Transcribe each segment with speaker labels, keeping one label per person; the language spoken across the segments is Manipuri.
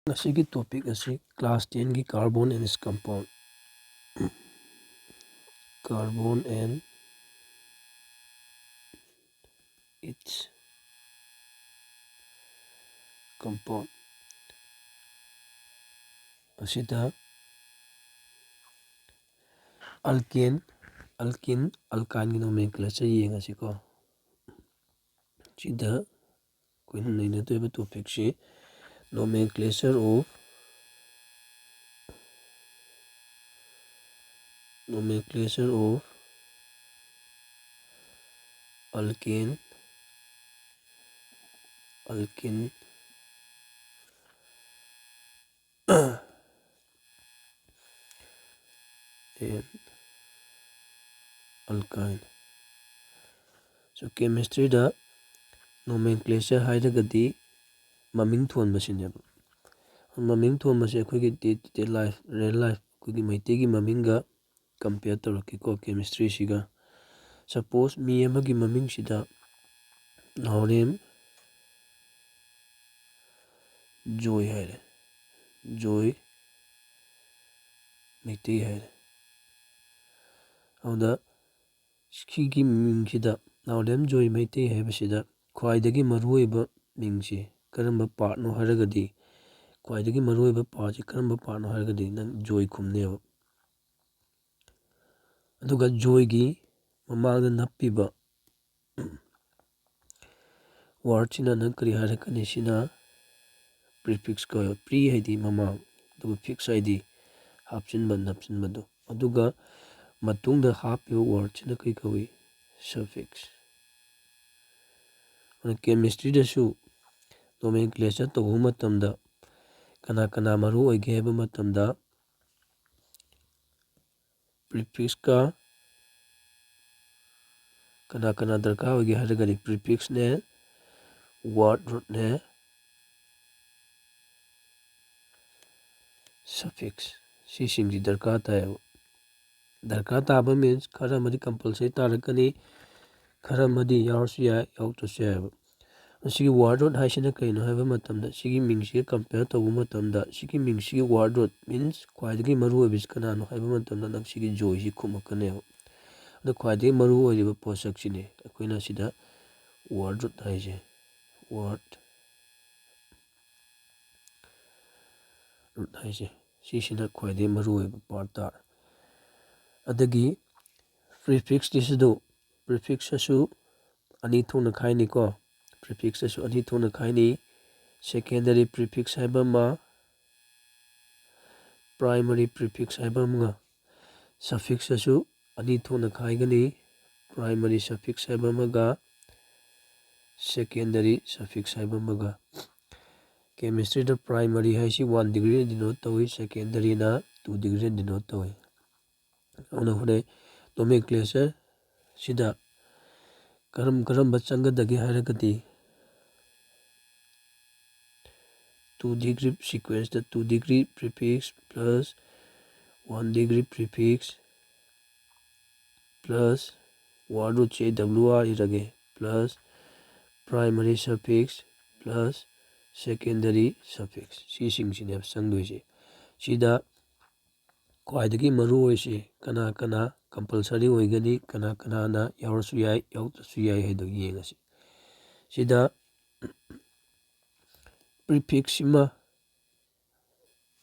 Speaker 1: Ngasiगी topic asi class 10 gi carbon and its compound. Carbon and its compound. Asida alkane gi nomenclature yengasiko. Sida koina naina toiba topic si nomenclature of alkane and alkyne. So chemistry da nomenclature haidagadi maming thon masineba. Maming thon masi akhoi day life real life akhoi maitegi maminga compare tawraki ko chemistry siga. Suppose mi amagi maming sida naurem joy hai. Joy maitegi hai. Auda skigi ming sida naurem joy maitegi hai basida khwaidagi maruoiba mingsi karamba part no haragadi khwaidagi maruoiba part si karamba part no haragadi nang joy khumneba. Aduga joy gi mamangda nappiba word sina nang kari harakani sina prefix ko pre haidi mamang aduga fix haidi hapchinba napchinbado aduga matungda hapiba word sina kai kawi suffix. Chemistry da su nomenclature tawhu matamda kana maru oige haiba matamda prefix ka kana darkar oige haragani prefix ne word root ne suffix si singji darkar tayo. Darkar taba means khara madi compulsory tarakani khara madi yaursu ya yautrusu ya. Sigi word root haisina kaino haiba matamda sigi mingsi compare tawhu matamda sigi mingsi word root means khwaidagi maru oibis kanano haiba matamda nang sigi joy si khumakane. The quite maru or the possexine, a queen sida word root haise word root haise. She should not quite a maru partar. Adagi prefix this do prefix asu anitona kainiko prefix asu anitona kaini secondary prefix haibama primary prefix haibama suffix asu anitona kaigani primary suffix haibamaga secondary suffix haibamaga. Chemistry the primary hai si 1 degree denote tawi secondary na 2 degree denote tawi. Ona hore nomenclature sida karam bachanga dagi haragati 2 degree sequence the 2 degree prefix plus 1 degree prefix plus word root che wr irage plus primary suffix plus secondary suffix si singsine sangdoise sida khwaidagi maru oise kana compulsory oigani kana na yaursu yai yautsu yai haido yengasi sida prefix sima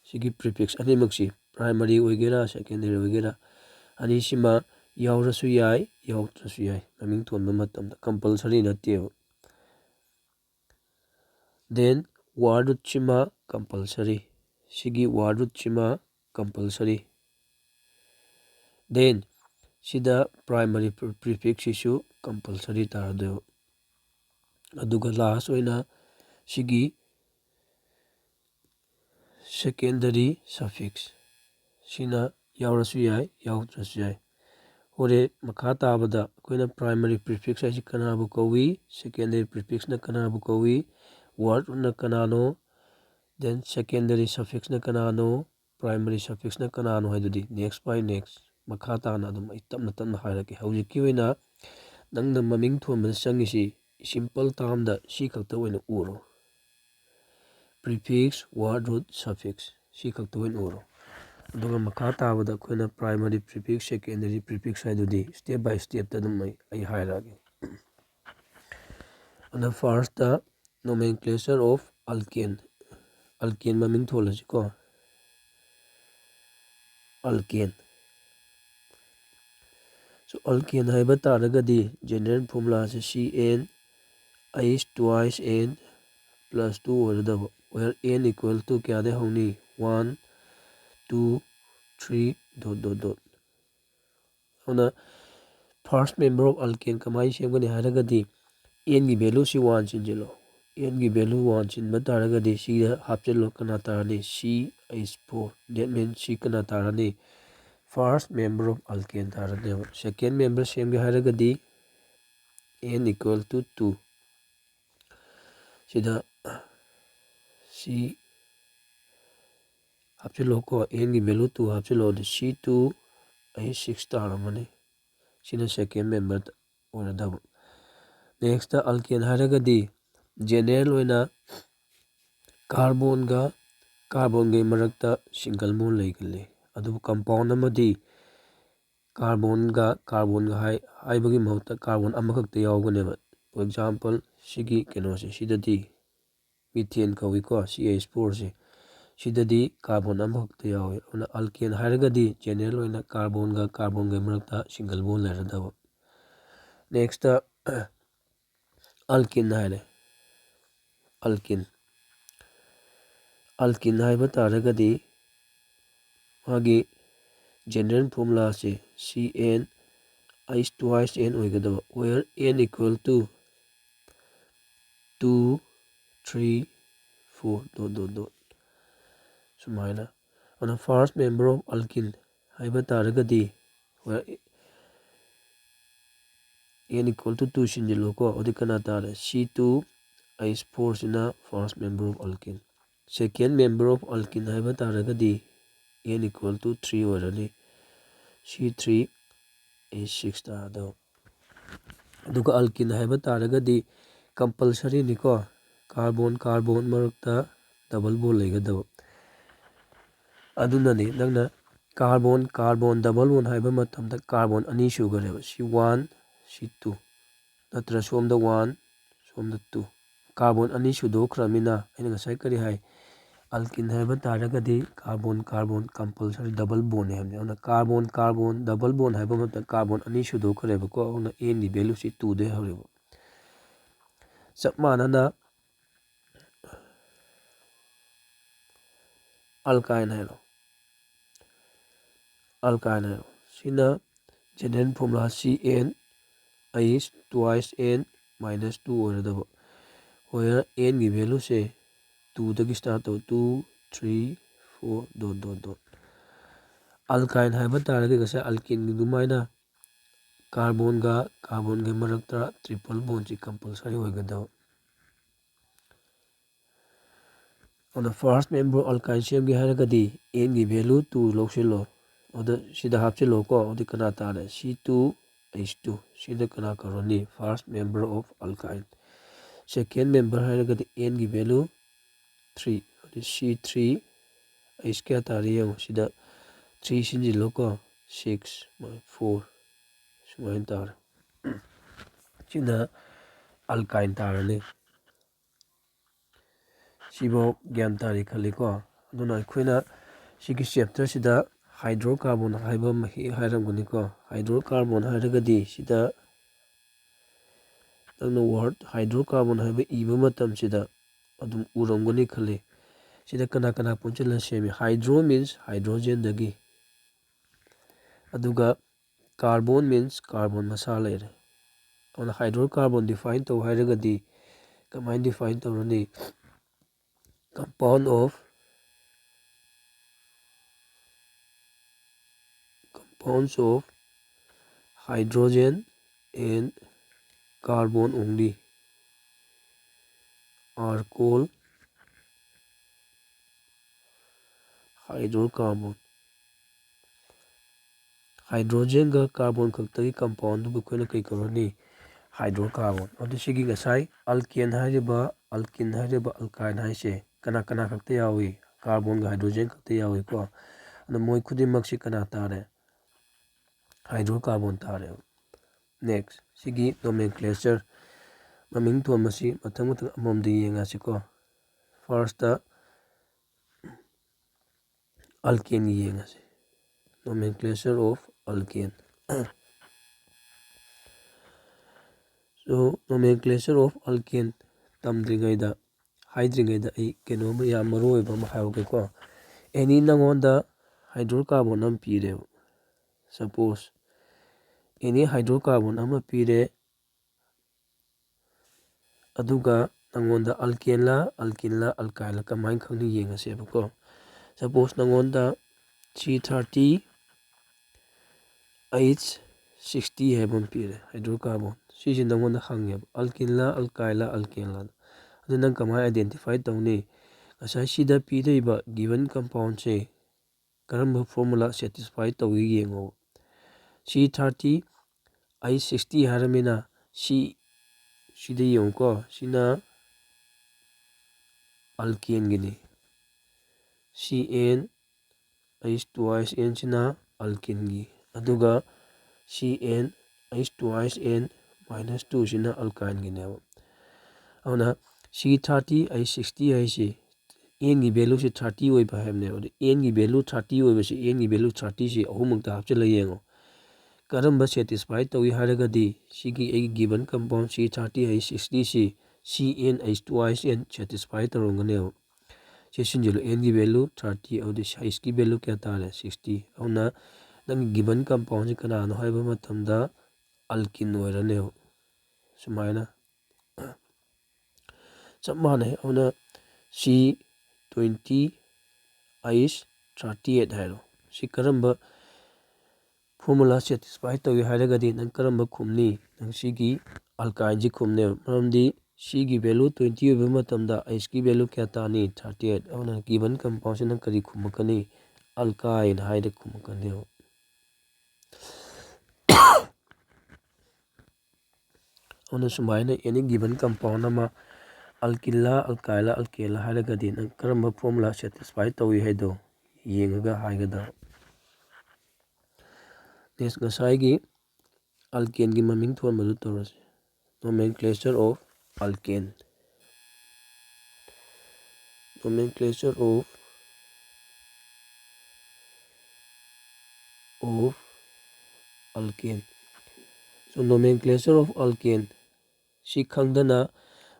Speaker 1: sigi prefix animaksi primary oigera secondary oigera ani sima yaurasu yai yautsu yai maming thonba matamda compulsory nateo. Then word root chima compulsory sigi word root chima compulsory. Then sida primary prefix issue compulsory tarado. Aduga last oina sigi secondary suffix sina yaurasu yai yautsu yai. Hore makata abada koina primary prefix ai kanabu kawi secondary prefix na kanabu kawi word na kanano then secondary suffix na kanano primary suffix na kanano haidudi next by next makata na dum ittam hairake haujiki oina nangna maming thonba changisi simple term da si khakta oina uro ꯄ꯭ꯔꯤꯐꯤꯛꯁ ward root ꯁꯐꯤꯛꯁ ꯁꯤ ꯈꯛꯇ ꯑꯣꯏꯅ ꯎꯔꯣ ꯑꯗꯨꯒ ꯃꯈꯥ ꯇꯥꯕꯗ ꯑꯩꯈꯣꯏꯅ ꯄ꯭ꯔꯥꯏꯃꯔꯤ ꯄ꯭ꯔꯤꯐꯤꯛꯁ ꯁꯦꯀꯦꯟꯗꯔꯤ ꯄ꯭ꯔꯤꯐꯤꯛꯁ ꯍꯥꯏꯗꯨꯗꯤ ꯁ꯭ꯇꯦꯞ ꯕꯥꯏ ꯁ꯭ꯇꯦꯞꯇ ꯑꯗꯨꯝ ꯑꯩ ꯍꯥꯏꯔꯛꯑꯒꯦ ꯑꯗꯨꯅ ꯐꯥꯔꯁꯇ ꯅꯣꯃꯦꯟꯀ꯭ꯂꯦꯆꯔ ꯑꯣꯐ ꯑꯜꯀꯦꯟ ꯑꯜꯀꯦꯟ ꯃꯃꯤꯡ ꯊꯣꯜꯂꯁꯤꯀꯣ ꯑꯜꯀꯦꯟ ꯁꯣ ꯑꯜꯀꯦꯟ ꯍꯥꯏꯕ ꯇꯥꯔꯒꯗꯤ ꯖꯦꯅꯔꯦꯜ ꯐꯣꯔꯃꯨꯂꯥꯁꯦ C n H twice n +2 ꯑꯣꯏꯔꯗꯕ ꯋꯦꯌꯔ n ꯏꯀ꯭ꯋꯦꯜ ꯇꯨ ꯀꯌꯥꯗꯩ ꯍꯧꯅꯤ 1 2 3 ꯗꯣꯠ ꯗꯣꯠ ꯗꯣꯠ ꯑꯗꯨꯅ ꯐꯥꯔꯁ ꯃꯦꯝꯕꯔ ꯑꯣꯐ ꯑꯜꯀꯦꯟ ꯀꯃꯥꯏꯅ ꯁꯦꯝꯒꯅꯤ ꯍꯥꯏꯔꯒꯗꯤ n ꯒꯤ ꯚꯦꯂꯨꯁꯤ 1 ꯁꯤꯟꯖꯤꯜꯂꯣ n ꯒꯤ ꯚꯦꯂꯨ 1 ꯁꯤꯟꯕ ꯇꯥꯔꯒꯗꯤ ꯁꯤꯗ ꯍꯥꯞꯆꯤꯜꯂꯣ ꯀꯅꯥ ꯇꯥꯔꯅꯤ CH4 ꯗꯦꯠ ꯃꯤꯟ ꯁꯤ ꯀꯅꯥ ꯇꯥꯔꯅꯤ ꯐꯥꯔꯁ ꯃꯦꯝꯕꯔ ꯑꯣꯐ ꯑꯜꯀꯦꯟ ꯇꯥꯔꯅꯦꯕ ꯁꯦꯀꯦꯟ ꯃꯦꯝꯕꯔ ꯁꯦꯝꯒꯦ ꯍꯥꯏꯔꯒꯗꯤ n ꯏꯀ꯭ꯋꯦꯜ ꯇꯨ 2 ꯁꯤꯗ ꯁꯤ ꯍꯥꯞꯆꯤꯜꯂꯣꯀꯣ n ꯒꯤ ꯚꯦꯂꯨ 2 ꯍꯥꯞꯆꯤꯜꯂꯣ ꯑꯗꯨ C2 ꯑꯩ 6 ꯇꯥꯔꯝꯃꯅꯤ ꯁꯤꯅ ꯁꯦꯀꯦꯟ ꯃꯦꯝꯕꯔ ꯑꯣꯏꯔꯗꯕ ꯅꯦꯛꯁꯇ ꯑꯜꯀꯦꯟ ꯍꯥꯏꯔꯒꯗꯤ ꯖꯦꯅꯔꯦꯜ ꯑꯣꯏꯅ ꯀꯥꯔꯕꯣꯟꯒ ꯀꯥꯔꯕꯣꯟꯒꯤ ꯃꯔꯛꯇ ꯁꯤꯡꯒꯜ ꯕꯣꯟ ꯂꯩꯒꯜꯂꯤ ꯑꯗꯨꯕꯨ ꯀꯝꯄꯥꯎꯟ ꯑꯃꯗꯤ ꯀꯥꯔꯕꯣꯟꯒ ꯍꯥꯏꯕꯒꯤ ꯃꯍꯨꯠꯇ ꯀꯥꯔꯕꯣꯟ ꯑꯃꯈꯛꯇ ꯌꯥꯎꯒꯅꯦꯕ ꯐꯣꯔ ꯑꯦꯛꯖꯥꯝꯄꯜ ꯁꯤꯒꯤ ꯀꯩꯅꯣꯁꯦ ꯁꯤꯗꯗꯤ ꯃꯤꯊꯦꯟ ꯀꯧꯏꯀꯣ CH4ꯁꯦ ꯁꯤꯗꯗꯤ ꯀꯥꯔꯕꯣꯟ ꯑꯃꯈꯛꯇ ꯌꯥꯎꯏ ꯑꯗꯨꯅ ꯑꯜꯀꯦꯟ ꯍꯥꯏꯔꯒꯗꯤ ꯖꯦꯅꯔꯦꯜ ꯑꯣꯏꯅ ꯀꯥꯔꯕꯣꯟꯒ ꯀꯥꯔꯕꯣꯟꯒꯤ ꯃꯔꯛꯇ ꯁꯤꯡꯒꯜ ꯕꯣꯟ ꯂꯩꯔꯗꯕ ꯅꯦꯛꯁꯇ ꯑꯜꯀꯤꯟ ꯍꯥꯏꯔꯦ ꯑꯜꯀꯤꯟ ꯑꯜꯀꯤꯟ ꯍꯥꯏꯕ ꯇꯥꯔꯒꯗꯤ ꯃꯥꯒꯤ ꯖꯦꯅꯔꯦꯜ ꯐꯣꯔꯃꯨꯂꯥꯁꯤ ꯁꯤ ꯑꯦꯟ ꯑꯩꯆ ꯇ꯭ꯋꯥꯏꯁ n ꯑꯣꯏꯒꯗꯕ ꯋꯦꯌꯔ n equal two 2 3 4 dot dot dot ꯁꯨꯃꯥꯏꯅ ꯑꯗꯨꯅ ꯐꯥꯔꯁט ꯃꯦꯝꯕꯔ ꯑꯣꯐ ꯑꯜꯀꯤꯟ ꯍꯥꯏꯕ ꯇꯥꯔꯒꯗꯤ n ꯏꯀ꯭ꯋꯦꯜ ꯇꯨ 2 ꯁꯤꯟꯖꯤꯜꯂꯨꯀꯣ ꯑꯗꯨꯗꯤ ꯀꯅꯥ ꯇꯥꯔꯦ C2H4 ꯁꯤꯅ first member of alkene second member of alkene ꯍꯥꯏꯕ ꯇꯥꯔꯒꯗꯤ n ꯏꯀ꯭ꯋꯦꯜ ꯇꯨ 3 ꯑꯣꯏꯔꯅꯤ C3H6 ꯇꯥꯔꯗꯕ ꯑꯗꯨꯒ ꯑꯜꯀꯤꯟ ꯍꯥꯏꯕ ꯇꯥꯔꯒꯗꯤ ꯀꯝꯄꯜꯁꯔꯤꯅꯤꯀꯣ ꯀꯥꯔꯕꯣꯟ ꯀꯥꯔꯕꯣꯟ ꯃꯔꯛꯇ ꯗꯕꯜ ꯕꯣꯟ ꯂꯩꯒꯗꯕ ꯑꯗꯨꯅꯅꯤ ꯅꯪꯅ ꯀꯥꯔꯕꯣꯟ ꯀꯥꯔꯕꯣꯟ ꯗꯕꯜ ꯕꯣꯟ ꯍꯥꯏꯕ ꯃꯇꯝꯗ ꯀꯥꯔꯕꯣꯟ ꯑꯅꯤ ꯁꯨꯈ꯭ꯔꯦꯕ C1 C2 ꯅꯠꯇ꯭ꯔ ꯁꯣꯝꯗ 1 ꯁꯣꯝꯗ 2 ꯀꯥꯔꯕꯣꯟ ꯑꯅꯤ ꯁꯨꯗꯣꯛꯈ꯭ꯔꯕꯅꯤꯅ ꯑꯩꯅ ꯉꯁꯥꯏ ꯀꯔꯤ ꯍꯥꯏ ꯑꯜꯀꯤꯟ ꯍꯥꯏꯕ ꯇꯥꯔꯒꯗꯤ ꯀꯥꯔꯕꯣꯟ ꯀꯥꯔꯕꯣꯟ ꯀꯝꯄꯜꯁꯔꯤ ꯗꯕꯜ ꯕꯣꯟꯅꯤ ꯍꯥꯏꯕꯅꯤ ꯑꯗꯨꯅ ꯀꯥꯔꯕꯣꯟ ꯀꯥꯔꯕꯣꯟ ꯗꯕꯜ ꯕꯣꯟ ꯍꯥꯏꯕ ꯃꯇꯝꯗ ꯀꯥꯔꯕꯣꯟ ꯑꯅꯤ ꯁꯨꯗꯣꯛꯈ꯭ꯔꯦꯕꯀꯣ ꯑꯗꯨꯅ n ꯒꯤ ꯚꯦꯂꯨꯁꯤ 2ꯗꯩ ꯍꯧꯔꯤꯕ ꯆꯞ ꯃꯥꯟꯅꯅ ꯑꯜꯀꯥꯏꯟ ꯍꯥꯏꯔꯣ ꯑꯜꯀꯥꯏꯟ ꯍꯥꯏꯔꯣ ꯁꯤꯅ ꯖꯦꯅꯔꯦꯜ ꯐꯣꯔꯃꯨꯂꯥ ꯁꯤ ꯑꯦꯟ ꯑꯩꯆ ꯇ꯭ꯋꯥꯏꯁ n -2 ꯑꯣꯏꯔꯗꯕ ꯋꯦꯌꯔ n ꯒꯤ ꯚꯦꯂꯨꯁꯦ 2ꯗꯒꯤ ꯁ꯭ꯇꯥꯔꯠ ꯇꯧ 2 3 4 ꯗꯣꯠ ꯗꯣꯠ ꯗꯣꯠ ꯑꯜꯀꯥꯏꯟ ꯍꯥꯏꯕ ꯇꯥꯔꯒꯗꯤ ꯉꯁꯥꯏ ꯑꯜꯀꯤꯟꯒꯤ ꯑꯗꯨꯃꯥꯏꯅ ꯀꯥꯔꯕꯣꯟꯒ ꯀꯥꯔꯕꯣꯟꯒꯤ ꯃꯔꯛꯇ ꯇ꯭ꯔꯤꯄꯜ ꯕꯣꯟꯁꯤ ꯀꯝꯄꯜꯁꯔꯤ ꯑꯣꯏꯒꯗꯕ ꯑꯗꯨꯅ ꯐꯥꯔꯁט ꯃꯦꯝꯕꯔ ꯑꯜꯀꯥꯏꯟ ꯁꯦꯝꯒꯦ ꯍꯥꯏꯔꯒꯗꯤ n ꯒꯤ ꯚꯦꯂꯨ 2 ꯂꯧꯁꯤꯜꯂꯣ ꯑꯗꯨꯗ ꯁꯤꯗ ꯍꯥꯞꯆꯤꯜꯂꯣꯀꯣ ꯑꯗꯨꯗꯤ ꯀꯅꯥ ꯇꯥꯔꯦ C2H2 ꯁꯤꯗ ꯀꯅꯥ ꯀꯧꯔꯅꯤ ꯐꯥꯔꯁט ꯃꯦꯝꯕꯔ ꯑꯣꯐ ꯑꯜꯀꯥꯏꯟ ꯁꯦꯀꯦꯟ ꯃꯦꯝꯕꯔ ꯍꯥꯏꯔꯒꯗꯤ n ꯒꯤ ꯚꯦꯂꯨ 3 ꯑꯗꯨꯗꯤ C3H ꯀꯌꯥ ꯇꯥꯔꯤ ꯌꯦꯡꯉꯣ ꯁꯤꯗ 3 ꯁꯤꯟꯖꯤꯜꯂꯣꯀꯣ 6 4 ꯁꯨꯃꯥꯏꯅ ꯇꯥꯔꯦ ꯁꯤꯅ ꯑꯜꯀꯥꯏꯟ ꯇꯥꯔꯅꯤ ꯁꯤꯐꯥꯎ ꯒ꯭ꯌꯥꯟ ꯇꯥꯔꯤ ꯈꯜꯂꯤꯀꯣ ꯑꯗꯨꯅ ꯑꯩꯈꯣꯏꯅ ꯁꯤꯒꯤ ꯆꯦꯞꯇꯔꯁꯤꯗ ꯍꯥꯏꯗ꯭ꯔꯣꯀꯥꯔꯕꯣꯟ ꯍꯥꯏꯕ ꯑꯃ ꯍꯥꯏꯔꯝꯒꯅꯤꯀꯣ ꯍꯥꯏꯗ꯭ꯔꯣꯀꯥꯔꯕꯣꯟ ꯍꯥꯏꯔꯒꯗꯤ ꯁꯤꯗ ꯅꯪꯅ ꯋꯥꯔꯗ ꯍꯥꯏꯗ꯭ꯔꯣꯀꯥꯔꯕꯣꯟ ꯍꯥꯏꯕ ꯏꯕ ꯃꯇꯝꯁꯤꯗ ꯑꯗꯨꯝ ꯎꯔꯝꯒꯅꯤ ꯈꯜꯂꯤ ꯁꯤꯗ ꯀꯅꯥ ꯀꯅꯥ ꯄꯨꯟꯁꯤꯜꯂ ꯁꯦꯝꯃꯤ ꯍꯥꯏꯗ꯭ꯔꯣ ꯃꯤꯟꯁ ꯍꯥꯏꯗ꯭ꯔꯣꯖꯦꯟꯗꯒꯤ ꯑꯗꯨꯒ ꯀꯥꯔꯕꯣꯟ ꯃꯤꯟꯁ ꯀꯥꯔꯕꯣꯟ ꯃꯁꯥ ꯂꯩꯔꯦ ꯑꯗꯨꯅ ꯍꯥꯏꯗ꯭ꯔꯣꯀꯥꯔꯕꯣꯟ ꯗꯤꯐꯥꯏꯟ ꯇꯧ ꯍꯥꯏꯔꯒꯗꯤ ꯀꯃꯥꯏꯅ ꯗꯤꯐꯥꯏꯟ ꯇꯧꯔꯅꯤ compounds of hydrogen and carbon only are called hydrocarbon. Hydrogen carbon खक्तगी कंपाउंड अखोना कई कौरनी हाइड्रोकार्बन अदु सिगी गसाई अल्केन हाइरिबा अल्किन हाइरिबा अल्काइन हाइसे ꯀꯅꯥ ꯈꯛꯇ ꯌꯥꯎꯏ? ꯀꯥꯔꯕꯣꯟꯒ ꯍꯥꯏꯗ꯭ꯔꯣꯖꯦꯟ ꯈꯛꯇ ꯌꯥꯎꯏꯀꯣ꯫ ꯑꯗꯣ ꯃꯣꯏ ꯈꯨꯗꯤꯡꯃꯛꯁꯤ ꯀꯅꯥ ꯇꯥꯔꯦ? ꯍꯥꯏꯗ꯭ꯔꯣꯀꯥꯔꯕꯣꯟ ꯇꯥꯔꯦꯕ꯫ ꯅꯦꯛꯁ ꯁꯤꯒꯤ ꯅꯣꯃꯦꯟꯀ꯭ꯂꯦꯆꯔ ꯃꯃꯤꯡ ꯊꯣꯟꯕꯁꯤ ꯃꯊꯪ ꯑꯃꯃꯝꯗ ꯌꯦꯡꯉꯁꯤꯀꯣ꯫ ꯐꯥꯔꯁꯇ ꯑꯜꯀꯦꯟ ꯌꯦꯡꯉꯁꯤ꯫ Nomenclature of Alkane. So nomenclature of Alkane tamdringayda haidringayda ay kainom yam maruoiba ama hayogeko. Any nangonda hydrocarbon am pire. Suppose any hydrocarbon ama pire aduga nangonda alkane la alkyne la kamay khangni yengasebako. Suppose nangonda C30 H60 haibam pire hydrocarbon. Sisi nangonda hangeb alkene la alkyne la. Adu nang kamay identify tawni. Kasay sida pire iba given compound se karamba formula satisfy tawi yengo. C30 H60 haramina C sida yongko sina alkane gini. CN H2SN sina alkene gi. Aduga CN H2SN minus 2 sina alkyne gini. Auna C30 H60 haisi N gi value si 30 oi ba hamne. N gi value 30 oi ba si N gi value 30 si ahumukta hapchila yengo. Karamba satisfy tawi haragadi sigi ay given compound C30 H60 si CN H2SN satisfy tarongane. Sinjilo N gi value 30 audi H gi value kya tare 60. Auna nang given compound si kanano haiba matamda alkene oirane. Sumayna samane auna C20 H38 hairo. Si karamba formula satisfy tawi haragadi nang karamba khumni nang sigi alkyne ji khumne. Maramdi sigi value 20 oiba matamda H gi value kya tani 38. Auna given compound si nang kari khumakani alkyne haida khumakani. Auna sumayna any given compound ama alkene la alkyne la haragadi nang karamba formula satisfy tawi haido yengaga haigada. Next ngasaygi alkane gi maming thon madu torasi. Nomenclature of alkane. Nomenclature of alkane. So nomenclature of alkane si khangdana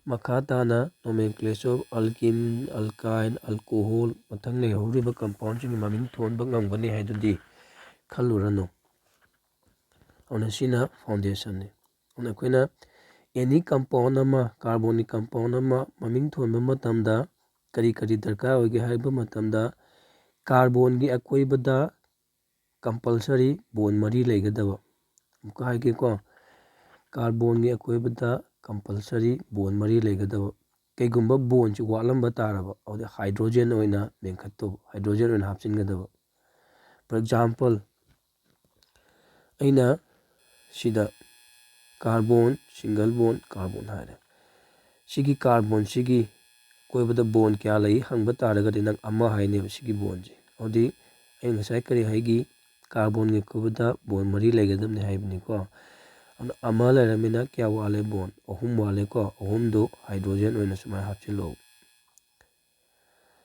Speaker 1: makhatana nomenclature of alkene, alkyne, alcohol mathang le horiba compound sing maming thon ba ngamgani haidudi khalurano. Auna sina foundation ni. Auna koina any compound ama carbonic compound ama maming thon ba matamda kari darkar oige haiba matamda carbon gi akoibada compulsory bond mari leigadaba. Muka haige ko carbon gi akoibada compulsory bond mari leigadaba. Kaigumba bond si walamba taraba audi hydrogen oina mengkhatto hydrogen oina hapchingadaba. For example aina sida carbon single bond carbon haire. Sigi carbon sigi koibada bond kya lai hangba taragadi nang ama haine sigi bond si. Audi ay ngasay kari haigi carbon gi koibada bond mari leigadamne haibni ko. Ama lairamina kya wale bond ahum wale ko ahum do hydrogen oina sumay hapchilo.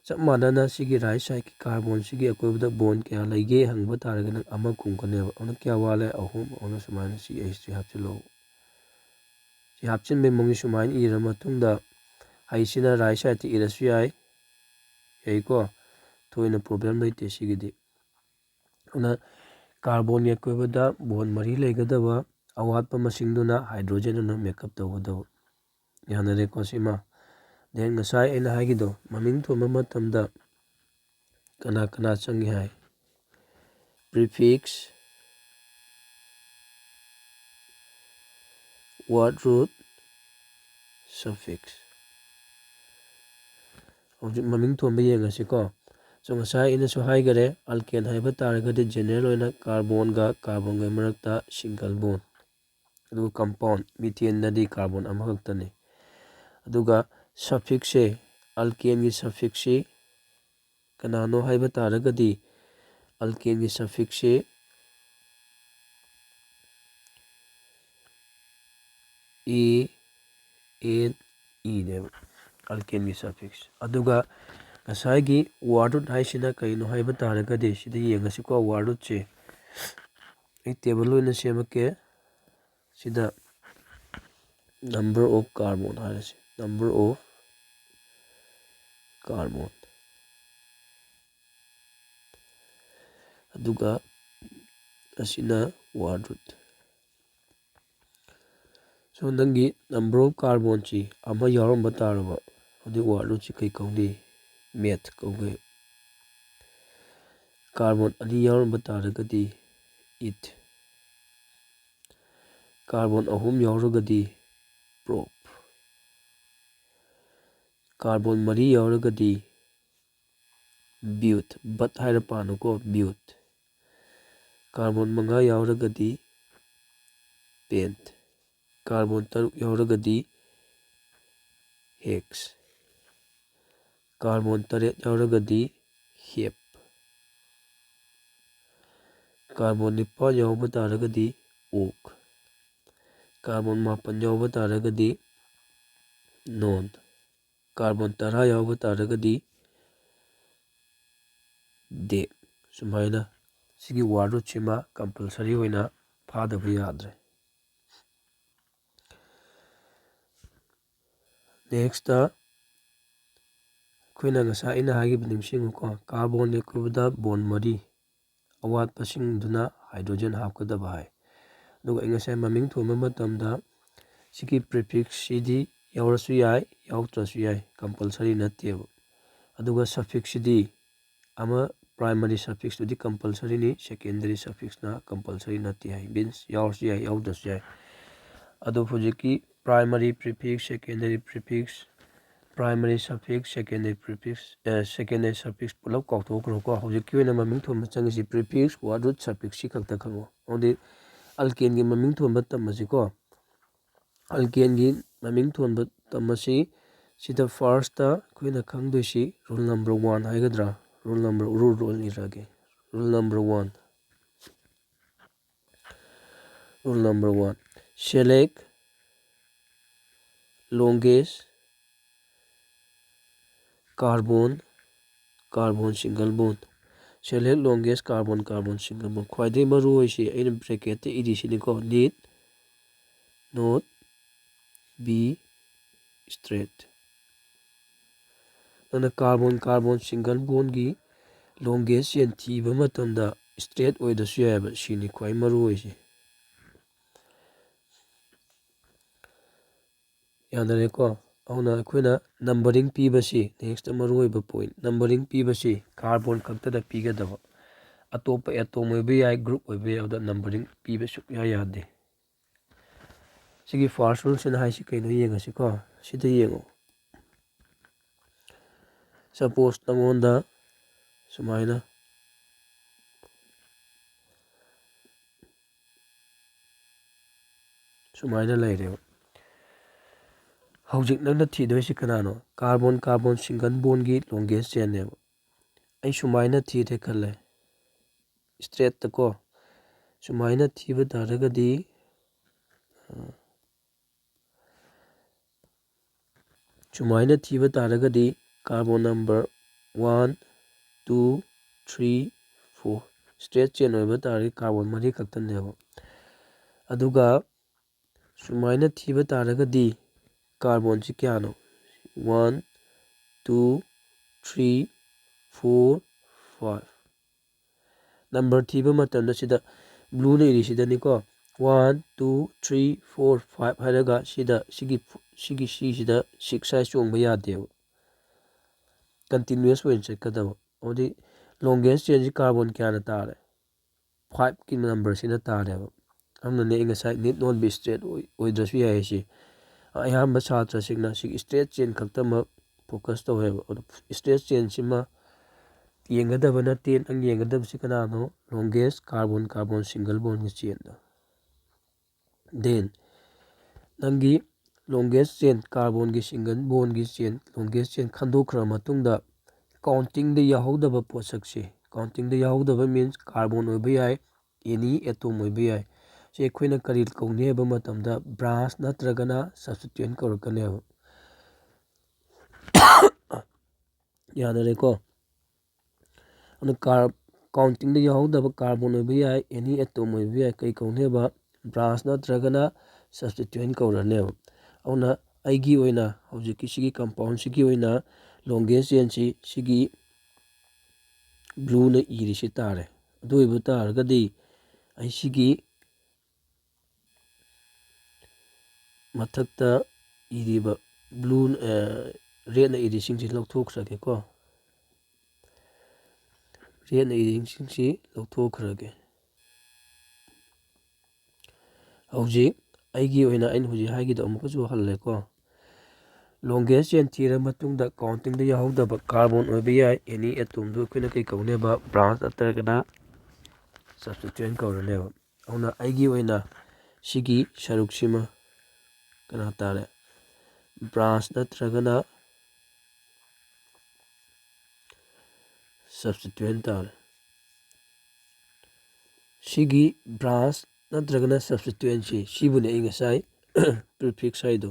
Speaker 1: Samadana sigi right side ki carbon sigi akoibada bond kya laige hangba taragadi nang ama kumkaneba. Auna kya wale ahum auna sumayna CH3 hapchilo. Si hapchin be mongi sumayna irama tungda haisina right side ti irasu yai. Yai ko toina problem laite sigidi. Auna carbon ya koibada bond mari leigadaba awatpa masingduna hydrogen na makeup tawgadaba. Yanare ko sima. Then ngasay aina haigido maming thoma matamda kana changi hai. Prefix, word root, suffix. Object maming thoma yengasi ko. So ngasay ina su haigare alkane haiba taragadi general oina carbon ga marakta single bond. Aduga compound methane nadi carbon amakakta ni. Aduga suffix se alkane gi suffix si kanano haiba taragadi alkane gi suffix si e n e neba alkane gi suffix aduga ngasai word root haisina kaino haiba taragadi sida yengasiko word root che ai table oina semake sida number of carbon hairasi number of carbon aduga asina word root so nangi number of carbon chi ama yauramba taraba adi word root chi kai kauni math kauge carbon ani yauramba taragadi it carbon ahum yauragadi prop carbon mari yauragadi but but haira panuko but carbon manga yauragadi pent carbon taruk yauragadi hex carbon taret yauragadi hep carbon nipal yauba taragadi ok carbon mapan yauba taragadi non carbon tara yauba taragadi de sumaina sigi word root sima compulsory hoina phadaba yadre next akhoi ngasa ina hagi binimsing ko carbon lekubda bond mari awat pasing duna hydrogen hapkadaba hai aduga ingasa maming thoma matamda sigi prefix sidi yaurasu yai yautrasu yai compulsory nateba aduga suffix sidi ama primary suffix to the compulsory ni secondary suffix na compulsory nati hai means yaurasu yai yautrasu yai adu hojiki primary prefix secondary prefix primary suffix secondary prefix secondary suffix pulap kautokro ko hojiki oina maming thoma changisi prefix word root suffix si khakta khango odi alkane gi maming thoma tamasi ko alkane gi maming thoma tamasi sida first ta khoina khangdoisi rule number 1 haigadra rule number rule irage rule number 1 rule number 1 select longest carbon carbon single bond select longest carbon carbon single bond khwaidai maru hoisi aina bracket te idisini ko need not be straight ana carbon carbon single bond gi longest chain thiba matamda straight oidasu yaba sini khwai maru hoisi yanare ko auna akhoi numbering pibasi next maru hoiba point numbering pibasi carbon khakta da pigadaba atopa atom oiba yai group oiba yauda numbering piba sukya yade sigi first rule sina haisi kaino yengasi ko sida yengo suppose tangonda sumaina sumaina laireba hojik nangna thidoisi kanano carbon carbon single bond gi longest chain neba ai sumaina thide khalle straight ta ko sumaina thiba taragadi sumaina thiba taragadi carbon number 1 2 3 4 straight chain oiba tari carbon mari khaktaneba aduga sumaina thiba taragadi carbon si kyano 1 2 3 4 5 number thiba matamda sida blue na iri sida niko 1 2 3 4 5 haraga sida sigi sida 6 size chongba yadeba continuous oin chetkadaba odi longest chain si carbon kyana tare 5 ki number sina tareba amna ne inga side need not be straight oidrasu yaisi ayamba satra signa sig straight chain khaktama focus tawheba straight chain sima yengadaba nate nang yengadaba si kanano longest carbon carbon single bond gi chain da then nangi ꯂꯣꯡꯒꯦꯁ ꯆꯦꯟ ꯀꯥꯔꯕꯣꯟꯒꯤ ꯁꯤꯡꯒꯜ ꯕꯣꯟꯒꯤ ꯆꯦꯟ ꯂꯣꯡꯒꯦꯁ ꯆꯦꯟ ꯈꯟꯗꯣꯛꯈ꯭ꯔ ꯃꯇꯨꯡꯗ ꯀꯥꯎꯟꯇꯤꯡꯗ ꯌꯥꯎꯍꯧꯗꯕ ꯄꯣꯠꯁꯛꯁꯦ ꯀꯥꯎꯟꯇꯤꯡꯗ ꯌꯥꯎꯍꯧꯗꯕ ꯃꯤꯟꯁ ꯀꯥꯔꯕꯣꯟ ꯑꯣꯏꯕ ꯌꯥꯏ ꯑꯦꯅꯤ ꯑꯦꯇꯣꯝ ꯑꯣꯏꯕ ꯌꯥꯏ ꯁꯤ ꯑꯩꯈꯣꯏꯅ ꯀꯔꯤ ꯀꯧꯅꯤ ꯍꯥꯏꯕ ꯃꯇꯝꯗ ꯕ꯭ꯔꯥꯟꯁ ꯅꯠꯇ꯭ꯔꯒꯅ ꯁꯕꯁꯇꯤꯇ꯭ꯌꯨꯌꯦꯟꯠ ꯀꯧꯔꯛꯀꯅꯦꯕ ꯌꯥꯅꯔꯦꯀꯣ ꯑꯗꯨ ꯀꯥꯎꯟꯇꯤꯡꯗ ꯌꯥꯎꯍꯧꯗꯕ ꯀꯥꯔꯕꯣꯟ ꯑꯣꯏꯕ ꯌꯥꯏ ꯑꯦꯅꯤ ꯑꯦꯇꯣꯝ ꯑꯣꯏꯕ ꯌꯥꯏ ꯀꯩ ꯀꯧꯅꯦꯕ ꯕ꯭ꯔꯥꯟꯁ ꯅꯠꯇ꯭ꯔꯒꯅ ꯁꯕꯁꯇꯤꯇ꯭ꯌꯨꯌꯦꯟꯠ ꯀꯧꯔꯅꯦꯕ ꯑꯗꯨꯅ ꯑꯩꯒꯤ ꯑꯣꯏꯅ ꯍꯧꯖꯤꯛꯀꯤ ꯁꯤꯒꯤ ꯀꯝꯄꯥꯎꯟꯁꯤꯒꯤ ꯑꯣꯏꯅ ꯂꯣꯡꯒꯦꯁ ꯆꯦꯟꯁꯤ ꯁꯤꯒꯤ ꯕ꯭ꯂꯨꯅ ꯏꯔꯤꯁꯤ ꯇꯥꯔꯦ ꯑꯗꯨ ꯑꯣꯏꯕ ꯇꯥꯔꯒꯗꯤ ꯑꯩ ꯁꯤꯒꯤ ꯃꯊꯛꯇ ꯏꯔꯤꯕ ꯕ꯭ꯂꯨ ꯔꯦꯠꯅ ꯏꯔꯤꯁꯤꯡꯁꯤ ꯂꯧꯊꯣꯛꯈ꯭ꯔꯒꯦꯀꯣ ꯔꯦꯠꯅ ꯏꯔꯤꯁꯤꯡꯁꯤ ꯂꯧꯊꯣꯛꯈ꯭ꯔꯒꯦ ꯍꯧꯖꯤꯛ ꯑꯩꯒꯤ ꯑꯣꯏꯅ ꯑꯩꯅ ꯍꯧꯖꯤꯛ ꯍꯥꯏꯒꯤꯗꯣ ꯑꯃꯨꯛꯀꯁꯨ ꯍꯜꯂꯦꯀꯣ ꯂꯣꯡꯒꯦꯁ ꯆꯦꯟ ꯊꯤꯔ ꯃꯇꯨꯡꯗ ꯀꯥꯎꯟꯇꯤꯡꯗ ꯌꯥꯎꯍꯧꯗꯕ ꯀꯥꯔꯕꯣꯟ ꯑꯣꯏꯕ ꯌꯥꯏ ꯑꯦꯅꯤ ꯑꯦꯇꯣꯝꯗꯨ ꯑꯩꯈꯣꯏꯅ ꯀꯩ ꯀꯧꯅꯦꯕ ꯕ꯭ꯔꯥꯟꯁ ꯅꯠꯇ꯭ꯔꯒꯅ ꯁꯕꯁꯇꯤꯇ꯭ꯌꯨꯌꯦꯟꯠ ꯀꯧꯔꯅꯦꯕ ꯑꯗꯨꯅ ꯑꯩꯒꯤ ꯑꯣꯏꯅ ꯁꯤꯒꯤ ꯁꯔꯨꯛꯁꯤꯃ ꯀꯅꯥ ꯇꯥꯔꯦ ꯕ꯭ꯔꯥꯟꯁ ꯅꯠꯇ꯭ꯔꯒꯅ ꯁꯕꯁꯇꯤꯇ꯭ꯌꯨꯌꯦꯟꯠ ꯇꯥꯔꯦ ꯁꯤꯒꯤ ꯕ꯭ꯔꯥꯟꯁ ꯅꯠꯇ꯭ꯔꯒꯅ ꯁꯕꯁꯇꯤꯇ꯭ꯌꯨꯌꯦꯟꯠꯁꯤ ꯁꯤꯕꯨꯅꯦ ꯑꯩ ꯉꯁꯥꯏ ꯄ꯭ꯔꯤꯐꯤꯛꯁ ꯍꯥꯏꯗꯣ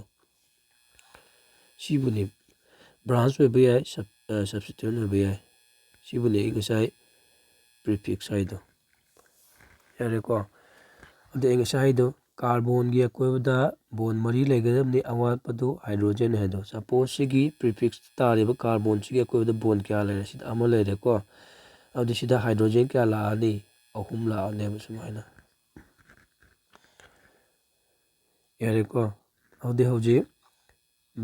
Speaker 1: ꯁꯤꯕꯨꯅꯤ ꯕ꯭ꯔꯥꯟꯁ ꯑꯣꯏꯕ ꯌꯥꯏ ꯁꯕꯁꯇꯤꯇ꯭ꯌꯨꯌꯦꯟꯠ ꯑꯣꯏꯕ ꯌꯥꯏ ꯁꯤꯕꯨꯅꯤ ꯑꯩ ꯉꯁꯥꯏ ꯄ꯭ꯔꯤꯐꯤꯛꯁ ꯍꯥꯏꯗꯣ ꯌꯥꯔꯦꯀꯣ ꯑꯗ ꯑꯩ ꯉꯁꯥꯏ ꯍꯥꯏꯗꯣ ꯀꯥꯔꯕꯣꯟꯒꯤ ꯑꯀꯣꯏꯕꯗ ꯕꯣꯟ ꯃꯔꯤ ꯂꯩꯒꯗꯕꯅꯤ ꯑꯋꯥꯠꯄꯗꯨ ꯍꯥꯏꯗ꯭ꯔꯣꯖꯦꯟ ꯍꯥꯏꯗꯣ ꯁꯄꯣꯁ ꯁꯤꯒꯤ ꯄ꯭ꯔꯤꯐꯤꯛꯁ ꯇꯥꯔꯤꯕ ꯀꯥꯔꯕꯣꯟꯁꯤꯒꯤ ꯑꯀꯣꯏꯕꯗ ꯕꯣꯟ ꯀꯌꯥ ꯂꯩꯔꯦ ꯁꯤꯗ ꯑꯃ ꯂꯩꯔꯦꯀꯣ ꯑꯗꯨꯗꯤꯁꯤꯗ ꯍꯥꯏꯗ꯭ꯔꯣꯖꯦꯟ ꯀꯌꯥ ꯂꯥꯛꯑꯅꯤ 3 ꯂꯥꯛꯑꯅꯦꯕ ꯁꯨꯃꯥꯏꯅ ꯌꯥꯔꯦꯀꯣ ꯑꯗꯨꯗꯤ ꯍꯧꯖꯤꯛ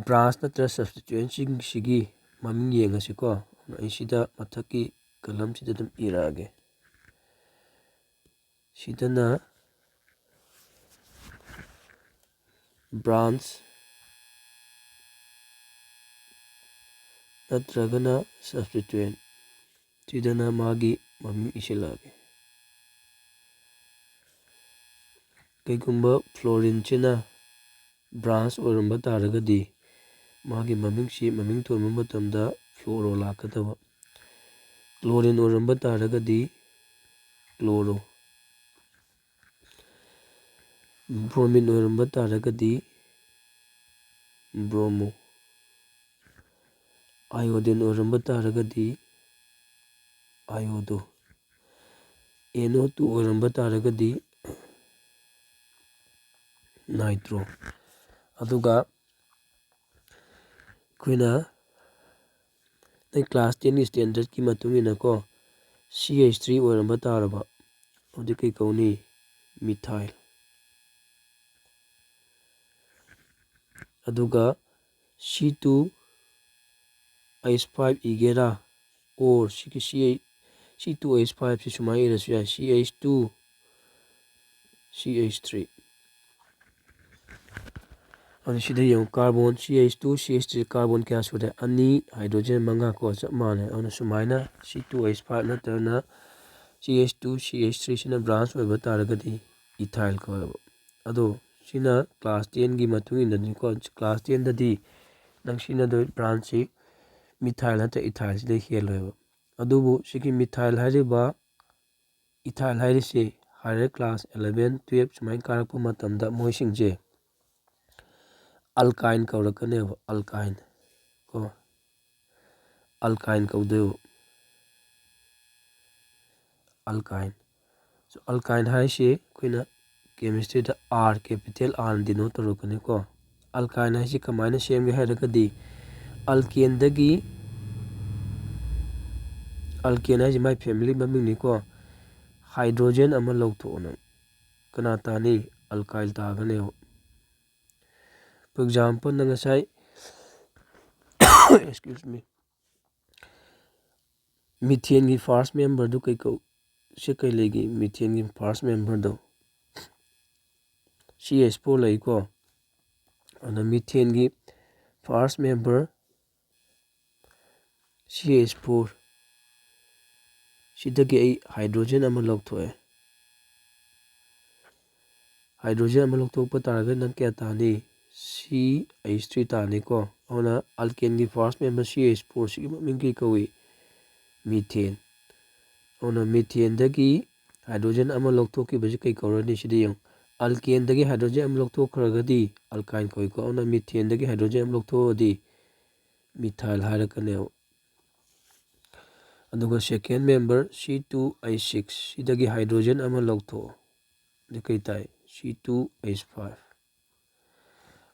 Speaker 1: ꯕ꯭ꯔꯥꯟꯁ ꯅꯠꯇ꯭ꯔꯒ ꯁꯕꯁꯇꯤꯇ꯭ꯌꯨꯌꯦꯟꯠꯁꯤꯡꯁꯤꯒꯤ ꯃꯃꯤꯡ ꯌꯦꯡꯉꯁꯤꯀꯣ ꯑꯩ ꯁꯤꯗ ꯃꯊꯛꯀꯤ ꯀꯂꯝꯁꯤꯗ ꯑꯗꯨꯝ ꯏꯔꯛꯑꯒꯦ ꯁꯤꯗꯅ ꯕ꯭ꯔꯥꯟꯁ ꯅꯠꯇ꯭ꯔꯒꯅ ꯁꯕꯁꯇꯤꯇ꯭ꯌꯨꯌꯦꯟꯠ ꯁꯤꯗꯅ ꯃꯥꯒꯤ ꯃꯃꯤꯡ ꯏꯁꯤꯜꯂꯛꯑꯒꯦ ꯀꯩꯒꯨꯝꯕ ꯐ꯭ꯂꯣꯔꯤꯟꯁꯤꯅ ꯕ꯭ꯔꯥꯟꯁ ꯑꯣꯏꯔꯝꯕ ꯇꯥꯔꯒꯗꯤ ꯃꯥꯒꯤ ꯃꯃꯤꯡꯁꯤ ꯃꯃꯤꯡ ꯊꯣꯟꯕ ꯃꯇꯝꯗ ꯐ꯭ꯂꯣꯔꯣ ꯂꯥꯛꯀꯗꯕ ꯀ꯭ꯂꯣꯔꯤꯟ ꯑꯣꯏꯔꯝꯕ ꯇꯥꯔꯒꯗꯤ ꯀ꯭ꯂꯣꯔꯣ ꯕ꯭ꯔꯣꯃꯤꯟ ꯑꯣꯏꯔꯝꯕ ꯇꯥꯔꯒꯗꯤ ꯕ꯭ꯔꯣꯃꯣ ꯑꯥꯏꯑꯣꯗꯤꯟ ꯑꯣꯏꯔꯝꯕ ꯇꯥꯔꯒꯗꯤ ꯑꯥꯏꯑꯣꯗꯣ NO2 ꯑꯣꯏꯔꯝꯕ ꯇꯥꯔꯒꯗꯤ ꯅꯥꯏꯇ꯭ꯔꯣ ꯑꯗꯨꯒ ꯑꯩꯈꯣꯏꯅ ꯀ꯭ꯂꯥꯁ 10ꯒꯤ ꯁ꯭ꯇꯦꯟꯗꯔꯠꯀꯤ ꯃꯇꯨꯡ ꯏꯟꯅꯀꯣ CH3 ꯑꯣꯏꯔꯝꯕ ꯇꯥꯔꯕ ꯑꯗꯨꯗꯤ ꯀꯩ ꯀꯧꯅꯤ ꯃꯤꯊꯥꯏꯜ ꯑꯗꯨꯒ C2H5 ꯏꯒꯦꯔꯥ ꯑꯣꯔ ꯁꯤꯒꯤ C2H5 ꯁꯤ ꯁꯨꯃꯥꯏꯅ ꯏꯔꯁꯨ ꯌꯥꯏ CH2 CH3 ꯑꯗꯨ ꯁꯤꯗ ꯌꯦꯡꯉꯨ ꯀꯥꯔꯕꯣꯟ CH2 CH3 ꯀꯥꯔꯕꯣꯟ ꯀꯌꯥ ꯁꯨꯔꯦ 2 ꯍꯥꯏꯗ꯭ꯔꯣꯖꯦꯟ 5 ꯀꯣ ꯆꯞ ꯃꯥꯟꯅꯩ ꯑꯗꯨꯅ ꯁꯨꯃꯥꯏꯅ C2H5 ꯅꯠꯇ꯭ꯔꯒꯅ CH2 CH3 ꯁꯤꯅ ꯕ꯭ꯔꯥꯟꯁ ꯑꯣꯏꯕ ꯇꯥꯔꯒꯗꯤ ꯏꯊꯥꯏꯜ ꯀꯧꯋꯦꯕ ꯑꯗꯣ ꯁꯤꯅ ꯀ꯭ꯂꯥꯁ 10ꯒꯤ ꯃꯇꯨꯡ ꯏꯟꯅꯅꯤꯀꯣ ꯀ꯭ꯂꯥꯁ 10ꯗꯗꯤ ꯅꯪ ꯁꯤꯖꯤꯟꯅꯗꯣꯏ ꯕ꯭ꯔꯥꯟꯁꯁꯤ ꯃꯤꯊꯥꯏꯜ ꯅꯠꯇ꯭ꯔꯒ ꯏꯊꯥꯏꯜꯁꯤꯗ ꯍꯦꯜꯂꯣꯏꯕ ꯑꯗꯨꯕꯨ ꯁꯤꯒꯤ ꯃꯤꯊꯥꯏꯜ ꯍꯥꯏꯔꯤꯕ ꯏꯊꯥꯏꯜ ꯍꯥꯏꯔꯤꯁꯤ ꯍꯥꯏꯌꯔ ꯀ꯭ꯂꯥꯁ 11 12 ꯁꯨꯃꯥꯏꯅ ꯀꯥꯔꯛꯄ ꯃꯇꯝꯗ ꯃꯣꯏꯁꯤꯡꯁꯦ ꯑꯜꯀꯥꯏꯟ ꯀꯧꯔꯛꯀꯅꯦꯕ ꯑꯜꯀꯥꯏꯟ ꯀꯣ ꯑꯜꯀꯥꯏꯟ ꯀꯧꯗꯣꯏꯕ ꯑꯜꯀꯥꯏꯟ ꯑꯜꯀꯥꯏꯟ ꯍꯥꯏꯁꯤ ꯑꯩꯈꯣꯏꯅ ꯀꯦꯃꯤꯁꯇ꯭ꯔꯤꯗ R ꯀꯦꯄꯤꯇꯦꯜ R ꯗꯤꯅꯣꯠ ꯇꯧꯔꯛꯀꯅꯤꯀꯣ ꯑꯜꯀꯥꯏꯟ ꯍꯥꯏꯁꯤ ꯀꯃꯥꯏꯅ ꯁꯦꯝꯒꯦ ꯍꯥꯏꯔꯒꯗꯤ ꯑꯜꯀꯦꯟ ꯍꯥꯏꯁꯤ ꯃꯥꯏ ꯐꯦꯃꯤꯂꯤ ꯃꯃꯤꯡꯅꯤꯀꯣ ꯍꯥꯏꯗ꯭ꯔꯣꯖꯦꯟ ꯑꯃ ꯂꯧꯊꯣꯛꯑꯣꯅ ꯀꯅꯥ ꯇꯥꯅꯤ ꯑꯜꯀꯥꯏꯜ ꯇꯥꯒꯅꯦꯕ ꯐꯣꯔ ꯑꯦꯛꯖꯥꯝꯄꯜ ꯅꯪ ꯉꯁꯥꯏ ꯑꯦꯛꯁꯀ꯭ꯌꯨꯁ ꯃꯤ ꯃꯤꯊꯦꯟꯒꯤ ꯐꯥꯔꯁ ꯃꯦꯝꯕꯔꯗꯨ ꯀꯩ ꯂꯩꯒꯦ ꯃꯤꯊꯦꯟꯒꯤ ꯐꯥꯔꯁ ꯃꯦꯝꯕꯔꯗꯣ CH4 ꯂꯩꯀꯣ ꯑꯗꯨꯅ ꯃꯤꯊꯦꯟꯒꯤ ꯐꯥꯔꯁ ꯃꯦꯝꯕꯔ CH4 ꯁꯤꯗꯒꯤ ꯑꯩ ꯍꯥꯏꯗ꯭ꯔꯣꯖꯦꯟ ꯑꯃ ꯂꯧꯊꯣꯛꯑꯦ ꯍꯥꯏꯗ꯭ꯔꯣꯖꯦꯟ ꯑꯃ ꯂꯧꯊꯣꯛꯄ ꯇꯥꯔꯒꯗꯤ ꯅꯪ ꯀꯌꯥ ꯇꯥꯅꯤ CH3 ꯇꯥꯅꯤꯀꯣ ꯑꯗꯨꯅ ꯑꯜꯀꯦꯟꯒꯤ ꯐꯥꯔꯁ ꯃꯦꯝꯕꯔ CH4 ꯁꯤꯒꯤ ꯃꯃꯤꯡ ꯀꯩ ꯀꯧꯏ ꯃꯤꯊꯦꯟ ꯑꯗꯨꯅ ꯃꯤꯊꯦꯟꯗꯒꯤ हाइड्रोजन अमा लौथोखिबजे कई कौरनी सिदे यंग अल्केनदगी हाइड्रोजन अमा लौथोखरगदी अल्काइन कोइको औना मीथेनदगी हाइड्रोजन अमा लौथोदी मिथाइल हाइरकने अदुगा सेकेंड मेंबर C2H6 सिदगी हाइड्रोजन अमा लौथो दे कई ताई C2H5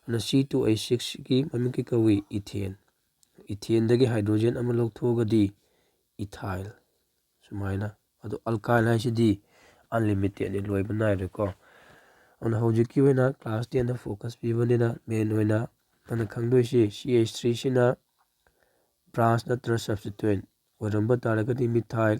Speaker 1: अना C2H6 की ममिंग की कवी इथेन इथेनदगी हाइड्रोजन अमा लौथोगदी इथाइल सुमाइना अदो अल्काइल हाइसिदी अनलिमिटेड नि लोइबा नाइरेको अना हौजिकी वेना क्लास 10 दा फोकस पीबनेना मेन वेना अना खंगदोइसी CH3 सिना ब्रांच नत्र सब्स्टिट्यूएंट ओरंबा तारगदी मिथाइल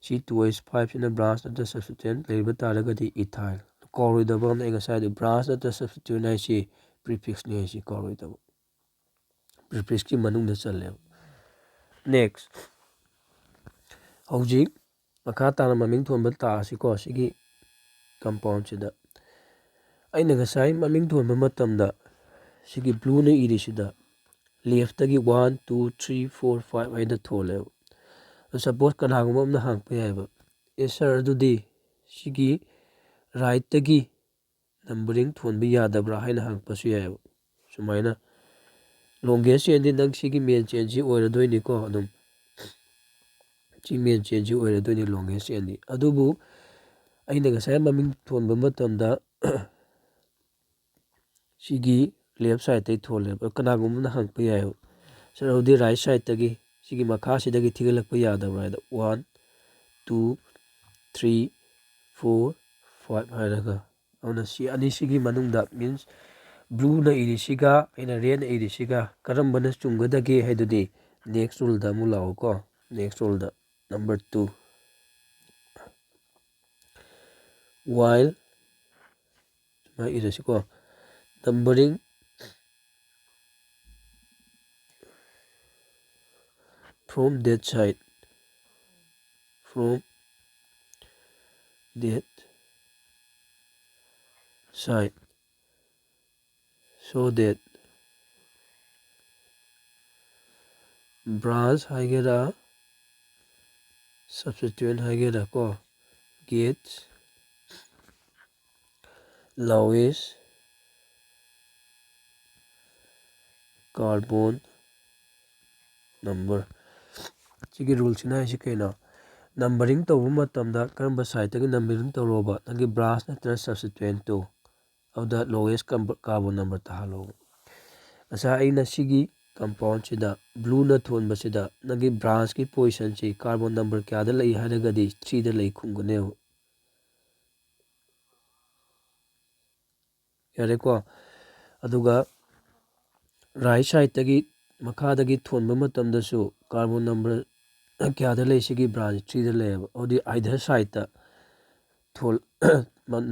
Speaker 1: C2H5 सिना ब्रांच नत्र सब्स्टिट्यूएंट लेबा तारगदी इथाइल कॉरोइदबा ने गसाइद ब्रांच नत्र सब्स्टिट्यूएंट हाइसी प्रीफिक्स नि हाइसी कॉरोइदबा प्रीफिक्स की मनुंग दा चले नेक्स्ट हौजिक मखा ताना ममिंग थोनबा तासिको सिगी कंपाउंड सिदा अइना गसाइ ममिंग थोनबा मतमदा सिगी ब्लू ने इरिसिदा लेफ्ट तगी 1 2 3 4 5 आइदा थोले तो सपोज कनागुम अमना हांगपा याइबा ए सर अदुदी सिगी राइट तगी नंबरिंग थोनबा यादबरा हाइना हांगपासु याइबा सुमाइना लॉन्गेस्ट चेन दी नंग सिगी मेन चेन जी ओइरदोइनिको अदुम ची मेन चेन जी ओइरदोइनि लॉन्गेस्ट चेन दी अदुबु अइना गसाइ ममिंग थोनबा मतमदा सिगी लेफ्ट साइड तै थोले कनागुमना हांगपा याइबा सर अदुदी राइट साइड तगी सिगी मखा सिदगी थिगलकपा यादबरा 1 2 3 4 5 हाइरगा औना सी अनि सिगी मनुंगदा मीन्स ब्लू ना इरिसिगा अइना रेड ना इरिसिगा करमबना चुंगदगे हैदुदी नेक्स्ट रूल दा मु लाओ को नेक्स्ट रूल दा नंबर 2 while ma इरिसिको numbering from that side so that branch haigera substituent haigera ko gets lowest carbon number सिगी रूल सिना है कहीं नंबरिंग तब मतमदा करम साइड तक नंबरिंग तौरोबा नंगी ब्रांच नत्र सब्स्टिट्यूएंट तो अवदा लोएस्ट कार्बन नंबर ताहलो असा अइना सिगी कंपाउंड सिदा ब्लू न थोनबा सिदा नंगी ब्रांच की पोजीशन से कार्बन नंबर क्या दा लई हारगदी 3 दा लई खुंगने यारे को अदुगा राइट साइड तगी मखादगी थोनबा मतमदसु कार्बन नंबर क्या दा लई सिगी ब्रांच 3 दा लई ओदी आइदर साइड ता थोल